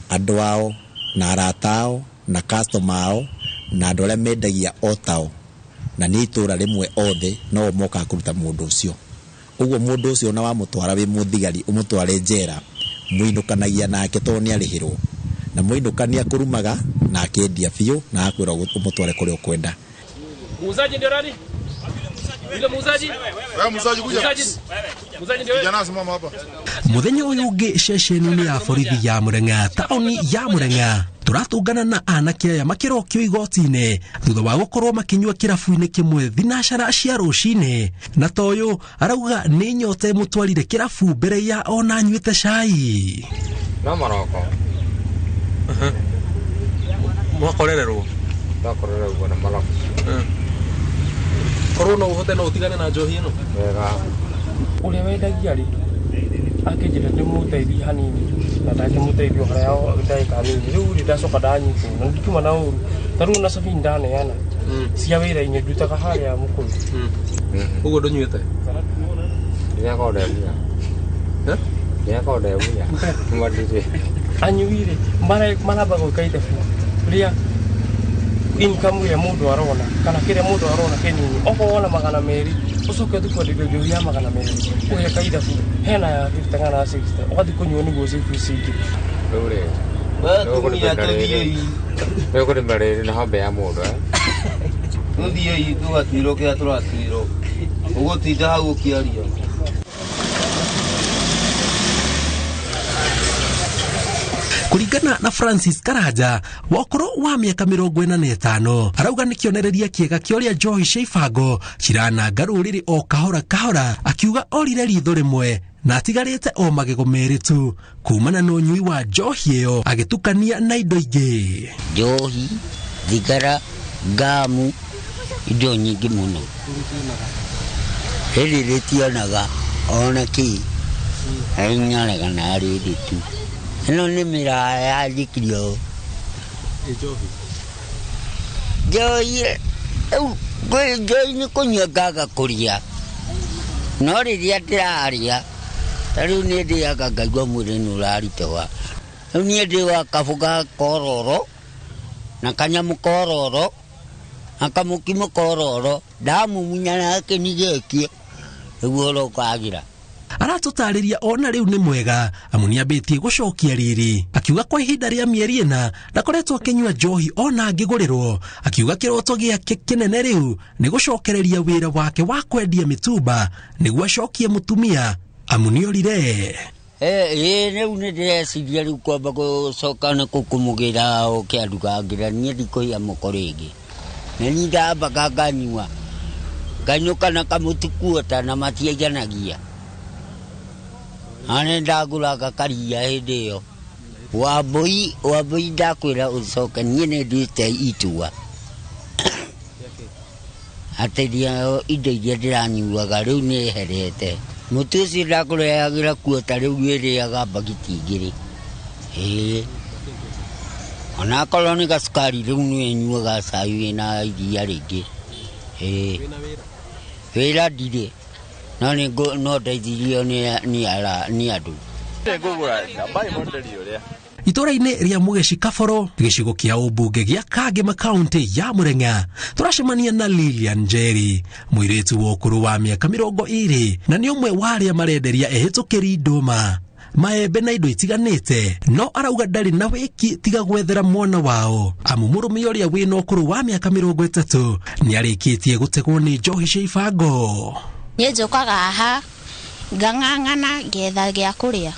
andũ ao na arata ao na customer ao na andũ arĩa mendagia o tao na nĩ itũra rĩmwe othe no moka kũruta mũndũ ũcio. Ũguo mũndũ ũcio na wamũtwara wĩ mũthigari ũmũtware njera, mũinũkanagia nake tondũ nĩ arĩhĩrwo, na mũinũkania kũrumaga na akendia biũ na akwĩra ũmũtware kũrĩa ũkwenda. Muuzaji ndio nani? Yule muuzaji? Wewe muuzaji kuja. Muuzaji ndio. Kijana simama hapa. Mũthenya ũyũ ũngĩ ceceni-inĩ ya borithi ya Mũrang'a taũni ya Mũrang'a turatungana na anake aya makirokio igoti-inĩ thutha wa gũkorwo makinyua kĩrabu-inĩ kĩmwe thinacara cia rũcinĩ, na toyo arauga nĩ nyota mũtwarire kĩrabu mbere ya ona nyuĩte cai. No maroko mwakorererwo na maroko korwo no ũhote no ũtigane na njohi ĩno wega ũrĩa wendagia rĩ akĩnjĩra ndĩmũteithie hanini na ndakĩmũteithia harĩa ndagĩka nini rĩu rĩ ndacoka ndanyitwo na ndikiuma na ũru ta rĩu na cabini ndaneana cia wĩra-inĩ ndutaga harĩa mũkũrũ ũguo ndũnyuĩte anyuire maramba gwĩka itebu rĩa income ya mũndũ arona kana kĩrĩa mũndũ arona kĩnini okorwo wona 200 ucoke tukwenderio njohi ya 200 ũhe kaithabu hena ya 50 kana 60 ũgathiĩ kũnyua nĩguo cibucingi Kuri mbere na hambe ya mundu Tuthie tugatwiro kia turatwiro ugutinda hau ukiaria Kuringana na Francis Karanja wakoro wa miaka 45 arauga nĩ kĩonereria kĩega kĩa ũrĩa njohi cia ibango cirananga rũrĩrĩ o kahora kahora, akiuga orire ritho rĩmwe na atigarĩte o magego merĩ tu kumana na ũnyui wa njohi ĩyo agĩtukania na indo ingĩ. Njohi, thigara, ngamu, indo nyingĩ mũno. Hĩndĩ rĩtionaga ona kĩ ainyonaga na rĩrĩ tu. Ĩno nĩ mĩraa yandikirio. Njohi njohi nĩ kũnyua ngaga kũrĩa, no rĩrĩa ndĩrarĩa rĩu nĩ ndĩaga ngaigua mwĩrĩ nĩ ũraritoga. Rĩu niĩ ndĩ wa kabuga kororo na kanyamũ kororo na kamũkimo kororo ndamumunya na kĩni gĩkĩ nĩguo ũrokagira. Aratũtarĩria ona rĩu nĩ mwega amu nĩambĩtie gũcokia riri, akiuga kwa ihinda rĩa mĩeri ĩna ndakoretwo akĩnyua njohi ona angĩgũrĩrwo, akiuga kĩroto gĩake kĩnene rĩu nĩ gũcokereria wĩra wake wa kwendia mĩtumba nĩguo acokie mũtumia amu nĩorire. Rĩu nĩ ndĩreciria rĩu kwamba gũcoka na kũmũgĩra ũkĩandugangĩra niĩ ndikũiya mũko rĩngĩ, na niĩ ndambaga nganyua nganyũka na kamũtukuota na matiaiganagia. Ane ndagũraga karia hĩndĩ ĩyo Wambui ndakwĩra ũcoke niĩ nĩ ndĩte itua atĩ indo iria ndĩranyuaga rĩu nĩ herete. Mũtu ũcio ndakũrehagĩra kuota rĩu wĩrĩaga mbagiti igĩrĩ. Ona akorwo nĩ gacukari rĩu nĩ nyuaga cai wĩna iria rĩingĩ. Wĩra ndirĩ no ndeithirio nĩ andũ. Itũra-inĩ rĩa Mũgeci Kaboro, gĩcigo kĩa ũmbunge gĩa Kangema kaunti ya Mũrang'a, tũracemania na Lilian Njeri, mũirĩtu wa ũkũrũ wa mĩaka 20 na nĩ ũmwe wa arĩa marenderia ehĩtũkĩri ndũma, maembe na indo itiganĩte, no arauga ndarĩ na wĩki tiga gwethera mwana wao amu mũrũme ũrĩa wĩna ũkũrũ wa mĩaka 30 nĩarĩkĩtie gũtegwo nĩ njohi cia ibango. Niĩ njũkaga haha ngang'ang'ana ngetha gĩa kũrĩa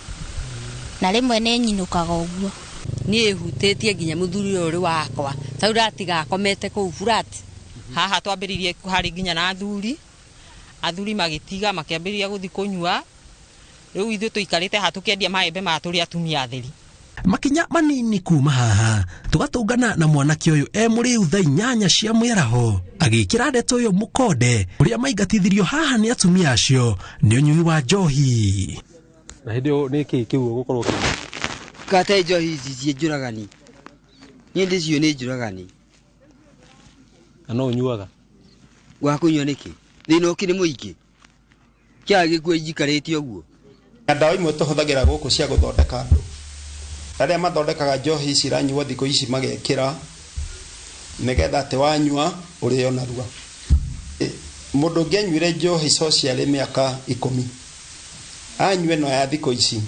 na rĩmwe nĩ nyinũkaga ũguo. Niĩ hutĩtie nginya mũthuri ũrĩ wakwa tau ndatiga akomete kũu burati. Haha twambĩrĩirie harĩ nginya na athuri magĩtiga makĩambĩrĩria gũthiĩ kũnyua, rĩu ithuĩ tũikarĩte haha tũkĩendia maembe ma tũrĩ atumia atheri. Makinya manini kuma haha tugatũngana na mwanake ũyũ mũrĩu thaa 8 cia mĩaraho agĩkĩra ndeto ũyũ mũkonde ũrĩa maingatithirio haha nĩ atumia acio nĩ ũnyui wa njohi. Na hĩndĩ ĩyo nĩ kĩĩ kĩu gũkorwo kate njohi ici ciĩ njũragani, niĩ ndĩcio nĩ njũragani. Na no ũnyuaga wa kũnyua nĩkĩ thĩna ũkĩrĩ mũingĩ kĩa gĩkuo njikarĩte ũguo. Ndawa imwe tũhũthagĩra gũkũ cia gũthondeka andũ, arĩa mathondekaga njohi ici ranyua thikũ ici magekĩra nĩgetha atĩ wanyua ũrĩo narua. Mũndũ ũngĩanyuire njohi socially mĩaka 10 anyue no ya thikũ ici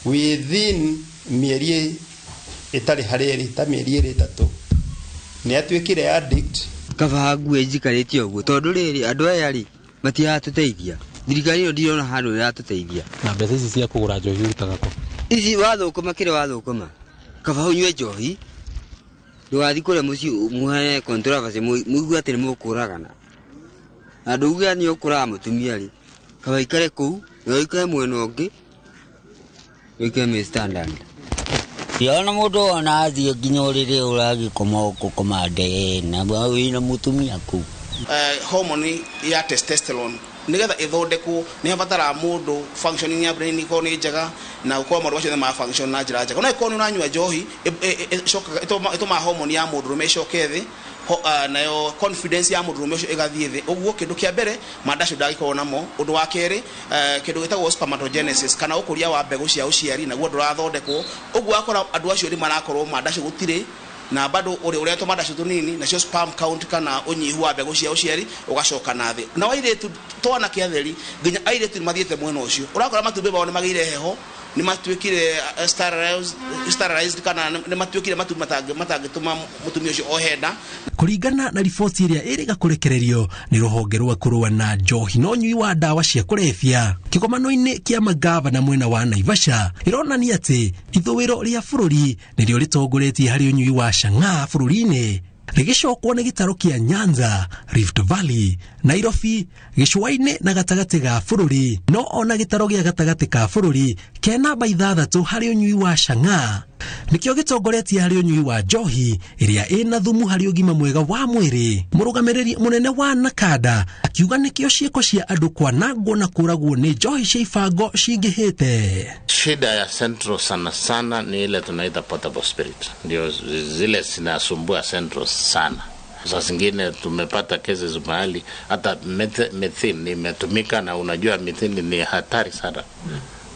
within mĩeri ĩtarĩ harĩ ta mĩeri 3 nĩ atuĩkire addict. Kaba ngue njikarĩte ũguo tondũ rĩrĩ andũ aya rĩ matiratũteithia, thirikari ĩno ndirona handũ ĩratũteithia. Na mbeca ici cia kũgũra njohi ũrutaga kũ? Ici wathũkũma kĩrĩa wathũkũma kaba unywe njohi ndugathi kuria muci muhe controversy muigu ati ni mukuragana na nduga ni ukura mutumia ri kaba ikare ku na ikare mweno ngi ikare me standard Yana mudo ona athie nginya urire uragi komande na wina mutumia ku hormone ya testosterone nigetha ithondekwo ni abatara mundu functioning ya brain ko ni njega na uko maru macio ma function na njira njega no iko ni unanyua njohi itoma hormone ya mundu rumeshoke thi nayo confidence ya mundu rumesho igathie thi uguo kindu kia mbere mandasho ndagiko namo undu wa keri kindu gitagwo spermatogenesis kana ukuria wa mbegu cia uciari na guo ndurathondekwo uguo akora andu acio ni marakorwo mandasho gutire na bado uri to mandasho tunini na cio sperm count kana unyihu wa mbegu cia uciari ugacoka na thi na waire tu twana kiatheri nginya aire tu mathiete mwena ucio urakora matumbe bao ni magire heho ni matuikire sterilized kana ni matuikire matangituma mutumia ucio ohenda kuringana na riboti iria iriga kurekererio ni ruhonge rwa kurua na njohi no nyui wa dawa cia kurefia kigomano-ini kia magavana mwena wa Naivasha ironania ati ithuwiro ria bururi nirio ritongoretie hari unyui wa Chang'aa bururi-ini rigicokwo ni gitaro kia Nyanza, Rift Valley, Nairobi, gicua-ini na gatagati ga bururi no ona gitaro gia gatagati ka bururi ke namba 6 hari unyui wa Chang'aa nikio gitongoretie hari unyui wa njohi iria ina thumu hari ugima mwega wa mwiri. Murugamiriri munene wa Nakada akiuga nikio ciiko cia andu kwanangwo na kuragwo ni njohi cia ibango cingihite. Shida ya Central sana sana ni ile tunaita potable spirit, ndio zile zinasumbua Central sana. Sasa zingine tumepata kesi mahali hata methane imetumika, na unajua methane ni hatari sana.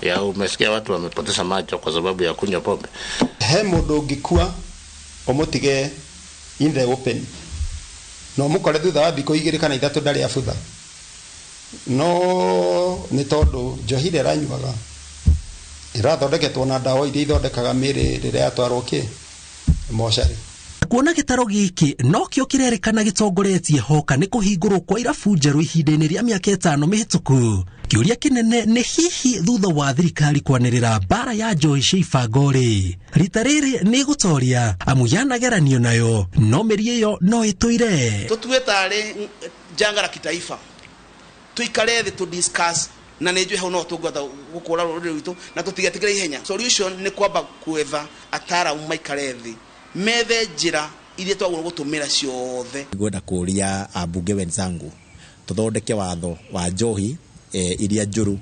Ya umesikia watu wamepoteza macho kwa sababu ya kunywa pombe. He mundu ngikua omutige in the open no mukore thutha wa thikũ 2 kana 3 ndari abutha no ni tondu njohi ĩrĩa ranyuaga irathondeketwo na ndawa iria ithondekaga mĩĩrĩ rĩrĩa yatwarwo ki mocarĩ. Kuona gitaro giki no kio kirerikana gitongoretie hoka ni kuhingurwo kwa irabu njeru ihinda-ini ria miaka 5 mihituku. Kiuria kinene ni hihi thutha wa thirikari kwanirira bara ya njohi cia ibango-ri rita riri ni gutoria amu yanageranio nayo no meri iyo no ituire. Tutuetare janga la kitaifa tuikare thi to discuss na nejwe hau no tugwata gukura ruriri witu na tutigetikire ihenya. Solution ni kwamba kuetha atara umaikare thi methe njira iria twagwo gutumira ciothe. Ngwenda kuria abunge wenzangu tuthondeke watho wa njohi iria njuru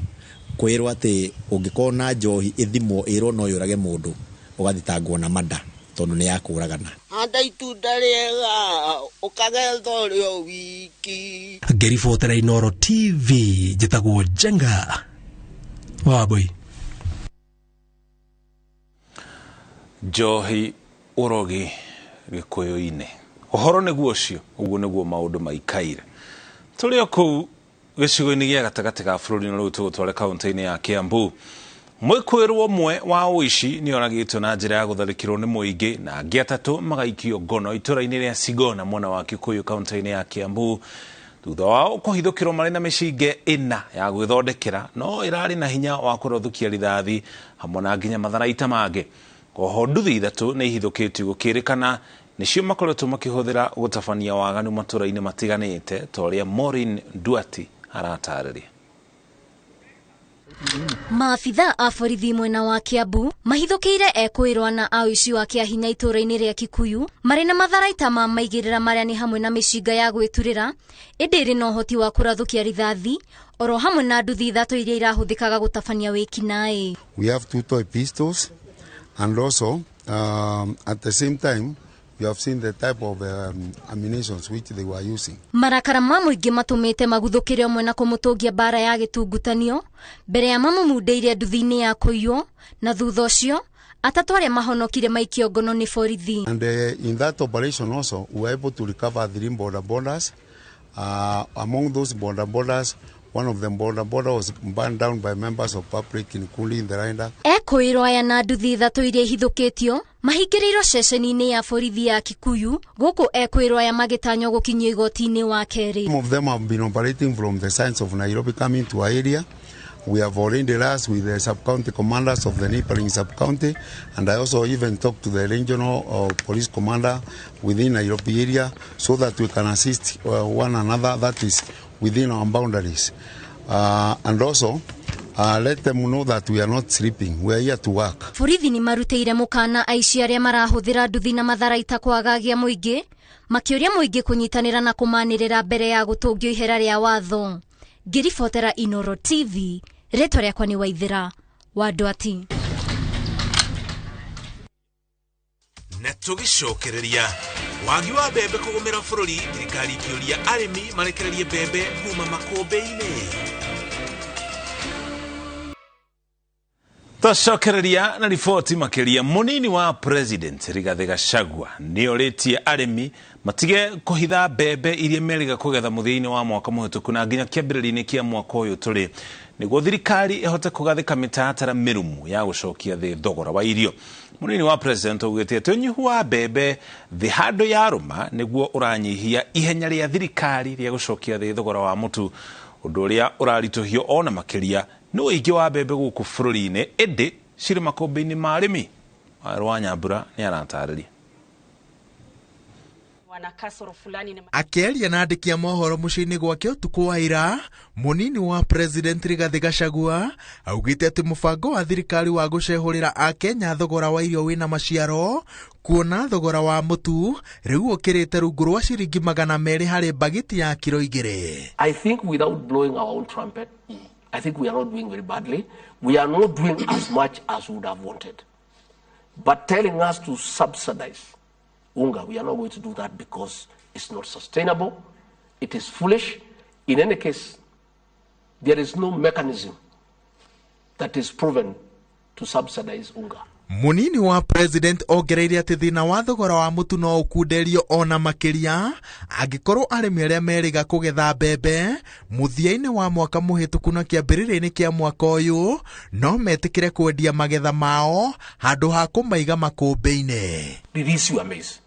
kwirwo ati ungikona njohi ithimwo irwo no yurage mundu ugathitangwo na mada tondu ni yakuragana. Handa itunda riega ukagetho rio wiki. Ngeribotera Inooro TV njitagwo Jenga Waboi. Njohi urogi gikuyu-ini uhoro niguo cio uguo niguo maundu maikaire turi o kuu gicigo-ini gia gatagati ga bururi no riu tugutware kaunti-ini ya Kiambu. Mwikwirwo mwe wa uici ni oragitwo na njira ya gutharikirwo ni muingi na angi atatu magaikio ngono itura-ini ria Sigona mwena wa Kikuyu kaunti-ini ya Kiambu thutha wao kuhithukirwo mari na micinge 4 ya gwithondekera no irari na hinya wa kurothukia rithathi hamwe na nginya matharaita mange. Oho nduthi 3 ni ihithukitio gukirikana nicio makoretwo makihuthira gutabania waganu matura-ini matiganite toria Maureen Duati aratariria. Maafitha a borithi mwena wa Kiambu mahithukire ekwirwa na auici wa kiahinya itura-ini ria Kikuyu mari na matharaita ma maigirira maria ni hamwe na micinga ya gwiturira indi no hoti wa kurathukia rithathi oro hamwe na nduthi 3 iria irahuthikaga gutabania wikinai. We have 2 toy pistols and also at the same time you have seen the type of ammunitions which they were using. Marakara ma muingi matumite maguthukire omwe na kumutungia bara ya gitungutanio mbere ya mamumundeirie nduthi-ini ya kuiywo na thutha ucio atatu aria mahonokire maikio ngono ni borithi. And in that operation also we were able to recover 3 border borders. Among those border borders, one of them border was burned down by members of public including the rider. Ekwirwo aya na nduthi 3 iria ihithukitio mahingiriirwo ceceni-ini ya borithi ya Kikuyu guku ekwirwo aya magitanyo gukinyio igoti-ini wa keri. Some of them have been operating from the sides of Nairobi coming to our area, We have already liaised with the sub-county commanders of the neighboring sub-county, and I also even talked to the regional police commander within Nairobi area so that we can assist one another that is within our boundaries. And also, let them know that we are not sleeping. We are here to work. Borithi ni maruteire mukana aici aria marahuthira nduthi na matharaita kwagagia muingi, makioria muingi kunyitanira na kumanirira mbere ya gutungio ihera ria watho. Ngiribotera Inoro TV, ritwa riakwa ni Waithira wa Ndwati. Na tugicokereria wagi wa mbembe kugumira bururi, thirikari ikioria arimi marekererie mbembe kuma makombe-ini. Tucokereria na riboti makiria. Munini wa President Rigathi Gachagua nioritie arimi matige kuhitha mbembe iria meriga kugetha muthiini wa mwaka muhituku na nginya kiambiriria-ini kia mwaka uyu turi, niguo thirikari ihote kugathika mitatara mirumu ya gucokia thi thogora wa irio. Munini wa President augite ati unyihu wa mbembe thi handu ya ruma niguo uranyihia ihenya ria thirikari ria gucokia thi thogora wa mutu, undu uria urarituhio ona makiria no ingi wa mbembe guku bururi-ini indi ciri makombe-ini ma arimi. Rwanyambura ni aratariria. Akeria na andiki a mohoro muciini gwake utuku wa ira, munini wa President Rigathi Gachagua augite ati mubango wa thirikari wa gucehurira a Kenya thogora wa irio wina maciaro, kuona thogora wa mutu riu ukirite rungu rwa ciringi 200 hari bagiti ya kilo 2. I think without blowing our own trumpet, I think we are not doing very badly. We are not doing as much as we would have wanted. But telling us to subsidize unga, we are not going to do that because it's not sustainable. It is foolish. In any case, there is no mechanism that is proven to subsidize unga. Munini wa President ongereire ati thina wa thogora wa mutu no ukunderio ona makiria angikorwo arimi aria meriga kugetha mbembe muthia-ini wa mwaka muhituku na kiambiriria-ini kia mwaka uyu no metikire kwendia magetha mao handu ha kumaiga makombe-ini. Release your maize.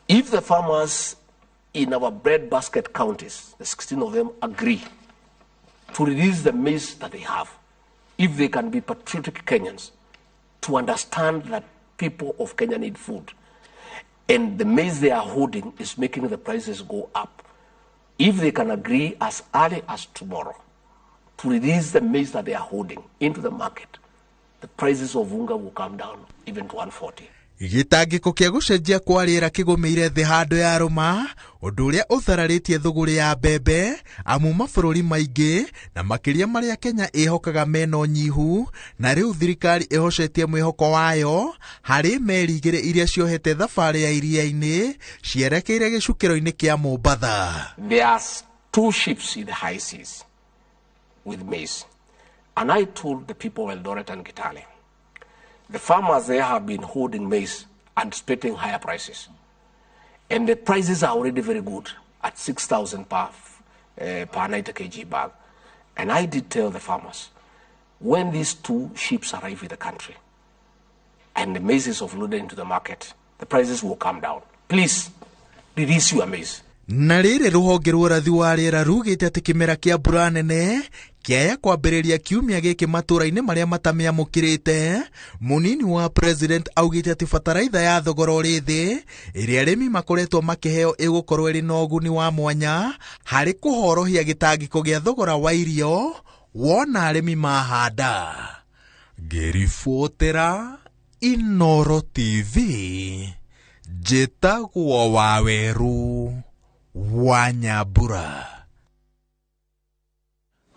If the farmers in our bread basket counties, the 16 of them, agree to release the maize that they have, if they can be patriotic Kenyans, to understand that people of Kenya need food, and the maize they are holding is making the prices go up. If they can agree as early as tomorrow to release the maize that they are holding into the market, the prices of unga will come down even to 140. Gitangiko kia gucenjia kwa riera kigumeire thi handu ya ruma, undu uria uthararitie thuguri ya mbembe amu mabururi maingi na makiria maria Kenya ihokaga meno nyihu, na riu thirikari ihocetie mwihoko wayo hari meri igiri iria ciohete thabari ya iria-ini cierekeire gicukiro-ini kia Mombasa. There are 2 ships in the high seas with maize, and I told the people of Eldoret and Kitale, the farmers there have been holding maize and expecting higher prices. And the prices are already very good at 6,000 per 90 kg bag. And I did tell the farmers, when these 2 ships arrive in the country and the maize is offloaded into the market, the prices will come down. Please, release your maize. Na riri ruhonge rwa urathi wa riera rugite ati kimera kia mbura nene kiaya kwambiriria kiumia giki matura-ini maria matamiamukirite. Munini wa President augite ati bataraitha ya thogora uri thi iria arimi makoretwo makiheo igukorwo iri na uguni wa mwanya hari kuhorohia gitangiko gia thogora wa irio wona arimi mahanda. Ngiribotera Inoro TV, njitagwo Waweru wa Nyambura.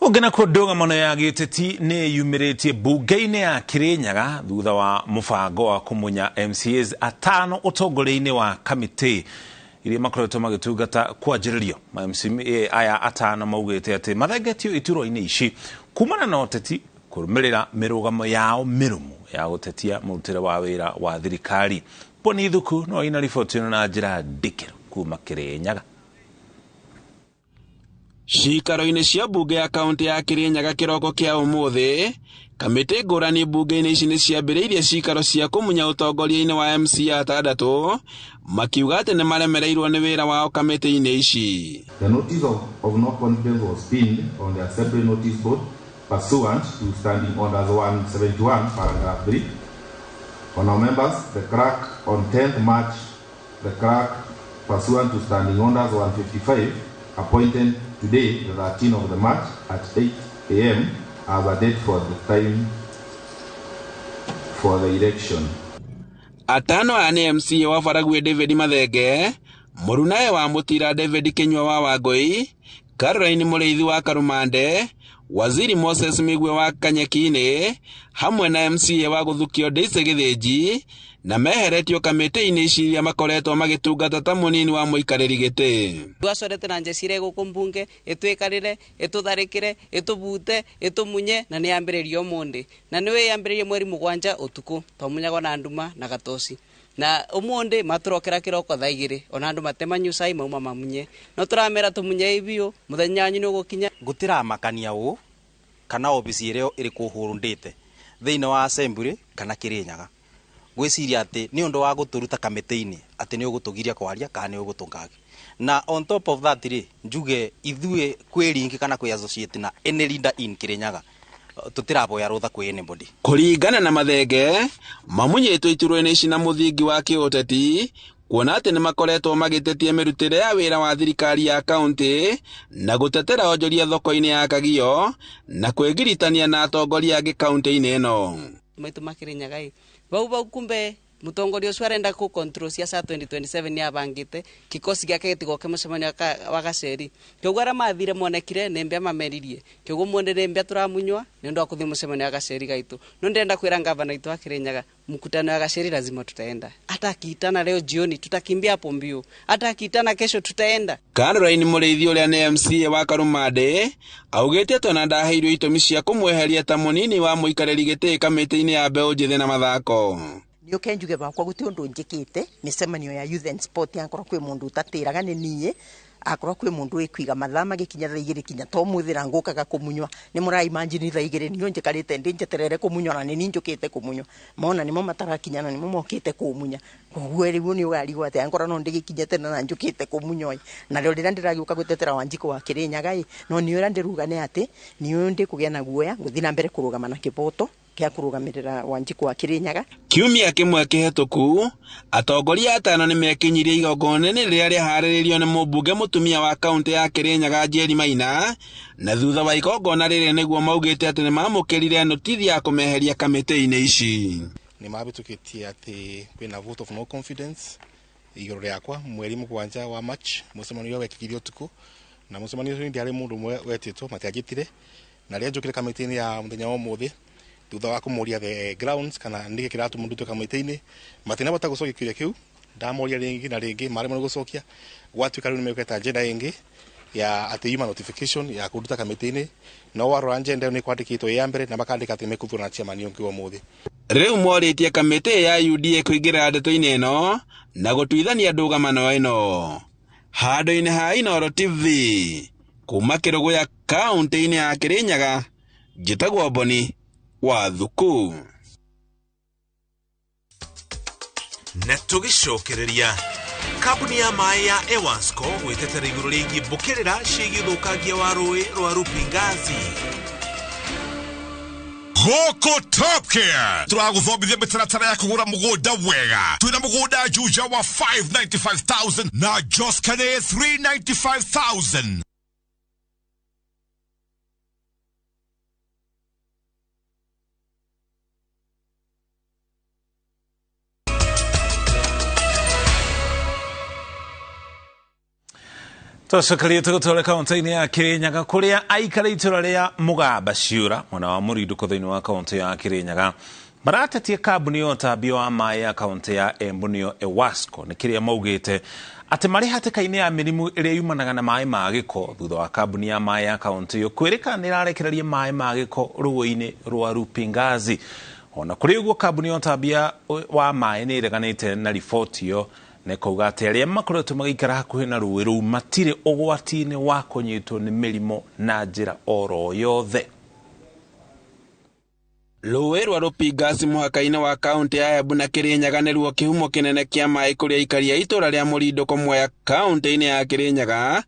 Ugena kudunga mono ya giteti ni yumiritie bunge-ini ya Kirinyaga thutha wa mubango wa kumunya MCAs 5 utongore-ini wa kamiti iria makoretwo magitungata kwanjiririo. Ma MCA aya 5 maugite ati mathengetio ituro-ini ici kumana na uteti kurumirira mirugamo yao mirumu ya gutetia murutire wa wira wa thirikari. Poni Thuku no ina riboti na njira ndikiru kuma Kirinyaga. Cikaro-ini cia mbunge ya kaunti ya Kirinyaga kiroko kia umuthi, kamiti ngurani mbunge-ini ici ni ciambiriirie cikaro cia kumunya utongoria-ini wa MCA 6 makiuga ati ni maremereirwo ni wira wao kamiti-ini ici. The notice of no confidence was pinned on the assembly notice board pursuant to Standing Orders 171, paragraph 3. Honourable members, the clerk on 10th March, the clerk pursuant to Standing Orders 155, appointed today, the 13th of the March, at 8 a.m. as a date for the time for the election. Atano ane MCA wa Faragwe David Mathenge, Murunae wa Mutira David Kinyua wa Wangui, Caroline Mureithi wa Karumande, Waziri Moses Migwe wa Kanyekine, hamwe na MCA wa Guthukio Daisy Githinji, na meheretio kamiti-ini ciria makoretwo magitungata ta munini wa muikariri giti. Twacorete na njecire guku mbunge itwikarire itutharikire itubute itumunye na ni yambiririo mundi na niwe yambiririe mweri 7 utuku twamunyago na nduma na gatoci na umundi maturokera kiroko thaa 2 ona andu matemanyucai mauma mamunye no turamera tumunye ibio muthenya wanyu ni ugukinya gutira makania u kana obisi ireo iri kuhurundite thiine wa assembly kana Kirinyaga gwiciria ati ni undu wa guturuta kamiti-ini ati ni ugutugiria kwaria kana ni ugutungagi na on top of that ri njuge ithue kwiringi kana kwi associate na any leader in Kirinyaga tutiraboya rutha kwi anybody. Kuringana na Mathenge, mamunyitwo iturwa-ini ici na muthingi wa kiuteti kuona ati ni makoretwo magitetie mirutire ya wira wa thirikari ya kaunti na gutetera onjoria thoko-ini ya Kagio na kwigiritania na atongoria angi kaunti-ini ino. Maitu Kirinyaga bau kumbe mutongoria ucio arenda ku control siasa 2027 ni abangite kikosi giake gitigoke mucemanio wa Gaceri kiogo ara mathire monekire nembe mameririe kiogo mwende nembe turamunywa nendo akuthi mucemanio wa Gaceri gaitu no ndenda kwira ngavana itu Kirinyaga mkutano wa Gaceri lazima tutaenda hata akiitana leo jioni tutakimbia hapo mbio hata akiitana kesho tutaenda. Caroline Mureithi uria ni MCA wa Karumande augite tona ndaheirio itumi cia kumweheria ta munini wa muikariri giti kamiti-ini ya mbeu njithi na mathako. Nio kenjuge bakwa guti undu njikite micemanio ya youth and sport yankora kwi mundu utatiraga ni nie akora kwi mundu ikwiga mathama gikinya thaa 2 kinya to muthira ngukaga kumunywa ni murai imagine thaa 2 nio njikarite ndinjeterere kumunywa na ni njukite kumunywa mona nimo matarakinyana nimo mokite kumunya koguo riu ni ugari gwate yankora no ndigikinya tena na njukite kumunywa na rio rira ndiragiuka gutetera Wanjiku wa Kirinyaga no ni ura ndiruga ni ati ni undi kugia na guoya guthina mbere kurugama na kiboto kia kurugamirira Wanjiku wa Kirinyaga. Kiumia kimwe kihituku atongoria atano ni mekinyirie igongona-ini riria rihaririirio ni mubunge mutumia wa kaunti ya Kirinyaga Njeri Maina na thutha wa igongona riri niguo maugite ati ni mamukirire notithi ya kumeheria kamiti-ini ici. Ni mabitukitie ati kwina vote of no confidence iguru riakwa mweri 7 wa March mucemanio wekikirio tuku na mucemanio ucio ndiari mundu wetitwo matiagitire na ria njukire kamiti-ini ya muthenya wa muthi thutha wa kumuria the grounds kana ndike kiratu mundu tu kamiti-ini matina bota gucokia kiria kiu ndamoria ringi na ringi mari mo gucokia gwatuika riu nimeketa agenda ingi ya ati human notification ya kuruta kamiti-ini no waro agenda ni kwandikitwo ya mbere na makandika ati mekuthura na chairman yonki wa muthi. Riu moritie kamiti ya UDA kuingira ndeto-ini ino na gutuithania ndũgamano ino handu-ini ha Inooro TV kuma Kirugu ya kaunti-ini ya Kirinyaga njitagwo Boni wa Thuku. Netugicokereria kambuni ya mai ya Ewansco gwetetera iguru rigi mbukirira ciĩgiĩ ũthũkangia wa rũĩ rwa Rupingazi. Goko Top Care turaguthomithia mitaratara ya kugura mugunda wega. Twina mugunda Juja wa 595,000 na Joskane 395,000. Tucokerie tugutware kaunti-ini ya Kirinyaga kuria aikara itura ria Mugamba Ciura mwana wa Murinduko thiini wa kaunti ya Kirinyaga maratetie kambuni ya utambia wa mai ya kaunti ya Embu nio Ewasco ni kiria maugite ati mari hatikaini ya mirimu iria yumanaga na mai ma giko thutha wa kambuni ya mai ya kaunti yo kwirika nirarekereria mai ma giko ruo-ini rwa Rupingazi. Ona kuri uguo kambuni ya utambia wa mai ni ireganite na riboti yo ne kuga ati aria makoretwo magikara hakuhi na ruĩ rũu matire ũgwati-inĩ wa kũnyitwo nĩ mĩrimũ na njĩra oro yothe. Rũĩ rwa Rupingasi mũhaka-inĩ wa kaunti ya Embu na Kirinyaga nĩruo kĩhumo kĩnene kĩa maĩ kũrĩa aikari a itũũra rĩa Mũrindũko Mwea kaunti-inĩ ya Kirinyaga.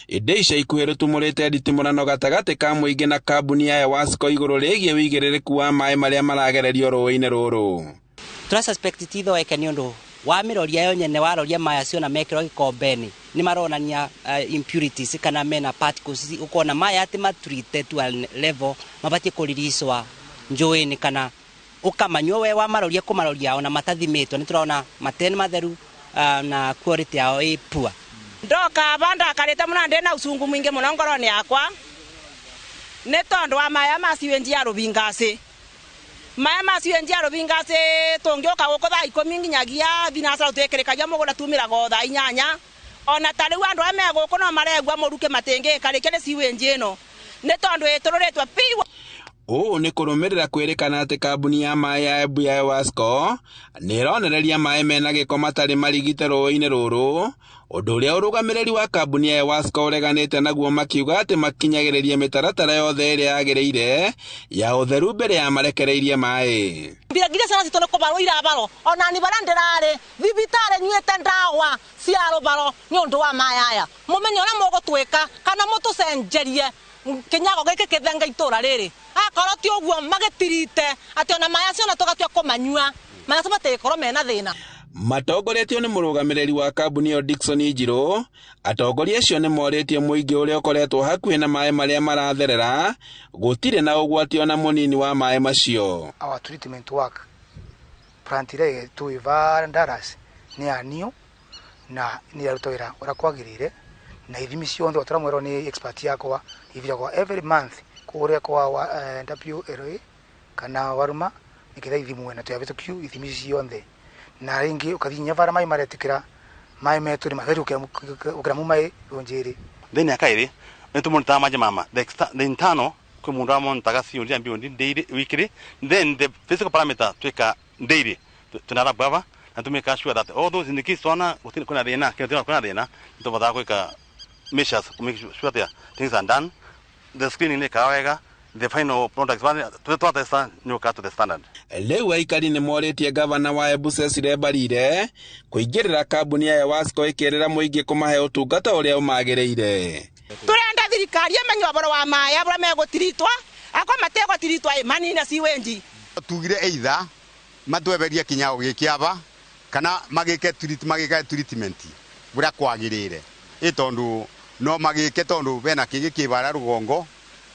Ĩndĩ ica ikuhĩ rũtumũrĩte nditimũrano gatagatĩ ka mũingĩ na kambuni ya Ewasco igũrũ rĩgiĩ wĩigĩrĩrĩku wa maĩ marĩa maragererio rũĩ-inĩ rũrũ. Turasuspect titho eke nĩ ũndũ wa mĩroria yo nyene waroria maĩ acio na mekĩrwo gĩkombe-inĩ nĩ maronania impurities kana mena particles ukona maĩ atĩ maturite to a level mabatie kũriricwa njũĩ-inĩ kana ukamanyua we wa maroria kũmaroria ona matathimitwo nĩ tũrona matene matheru na quality yao ĩ poor. Ndoka banda karĩte mũno ndĩ na ucungu mwingĩ mũno ngoro-inĩ yakwa nĩ tondũ wa maĩ ma sewage ya Rupingasi. Maĩ ma sewage ya Rupingasi tũngĩũka gũkũ thaa 10 nginyagia thinacara tũtekĩrĩkagia mũgũnda tumĩraga thaa 8 ona ta rĩu andũ arĩa megũkũ no maregua mũruke matĩngĩka rĩkĩ nĩ sewage ĩno nĩ tondũ ĩtũrũrĩtwo piwa. Ũũ nĩ kũrũmĩrĩra kwĩrĩkana atĩ kambuni ya maĩ ya Embu ya Ewasco nĩ ĩronereria maĩ mena gĩko matarĩ marigite rũĩ-inĩ rũrũ, ũndũ ũrĩa ũrũgamĩrĩri wa kambuni ya Ewasco ũreganĩte naguo makiuga atĩ makinyagĩrĩrie mĩtaratara yothe ĩrĩa yagĩrĩire ya ũtheru mbere ya marekereirie maĩ. Mbiragire sana citone kũbarwo irabaro ona ni bara ndĩrarĩ thibitarĩ nyuĩte ndawa cia rũbaro nĩ ũndũ wa maĩ aya mũmenye ũrĩa mũgũtwĩka kana mũtũcenjerie kinyago gĩkĩ kĩthenga itũra rĩrĩ akorwo ti ũguo magĩtirite atĩ ona maĩ acio na tũgatua kũmanyua maĩ acio matĩkorwo mena thĩna. Matongoretio nĩ mũrũgamĩrĩri wa kambuni ĩyo Dickson Njirũ, atongoria acio nĩ morĩtie mũingĩ ũrĩa ũkoretwo hakuhĩ na maĩ marĩa maratherera gũtirĩ na ũgwati ona mũnini wa maĩ macio. Our treatment work plant ĩrĩa tũiva Ndaras nĩ anio na nĩ aruta wĩra ũrĩa kwagĩrĩire na ithimi ciothe ũtaramwĩrwo nĩ expert yakwa ithiragwo every month kũrĩa kwa WLA kana Waruma nĩgetha ithimwe na tuyabĩtũkio ithimi ciothe na ringi ukathinya bara maĩ maretikira maĩ metu ni matheru ukira mu maĩ ronjeri thĩinĩ ya kaĩrĩ nĩ tũmonita maji mama the internal kwĩ mũndũ amontaga ciũria ambio daily weekly then the physical parameter twika daily tunara baba na tumeka sure that all those indicators wana kuna thĩna kuna thĩna tũbatha gwĩka measures to make sure that things are done the screening nĩ kawega the final products twatesta nyuka to the standard. Leo aikari nĩ morĩtie gavana wa Embu Cecily Mbarire kũingĩrĩra kambuni ya Ewasco ĩkĩrĩra mũingĩ kũmahe ũtungata ũrĩa ũmagĩrĩire. Tũrenda thirikari ĩmenye ũboro wa maĩ abũra megũtiritwa akwa mategũtiritwa manina sewage. Tugire either matweberie kinyago gĩkĩaba kana magĩke treatment bũrĩa kwagĩrĩire ĩtondũ no magĩke tondũ bena kĩngĩ kĩbara rũgongo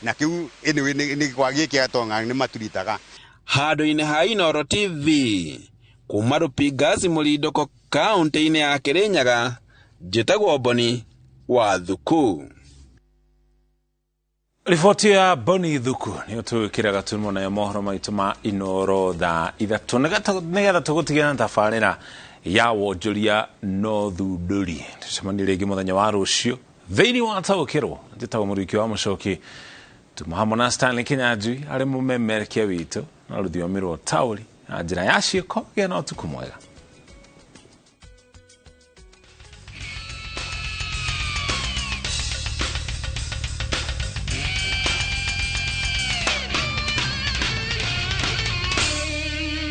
na kiu nĩ kwagĩkĩa tonga nĩ maturitaga. Handũ-inĩ ha Inooro TV kuma Rupingasi Mũrindũko kaunti-inĩ ya Kirinyaga, njĩtagwo Boni wa Thuku. Riboti ya Boni Thuku nĩ ũtwĩkĩra gaturumo nayo mohoro maitũ ma Inooro thaa 3 nĩgetha tũgũtigĩra na tabarĩra ya wonjoria no thundũri. Tũcemanie rĩngĩ mũthenya wa rũciũ thĩinĩ wa taũkĩrwo. Njĩtagwo Mũriki wa Mũcoki. Tũmũhamwe na Stanley Kinyanjui arĩ mũmemerekia witũ na rũthiomi rwa taũri na njĩra ya ciĩko gĩa na ũtukũ mwega.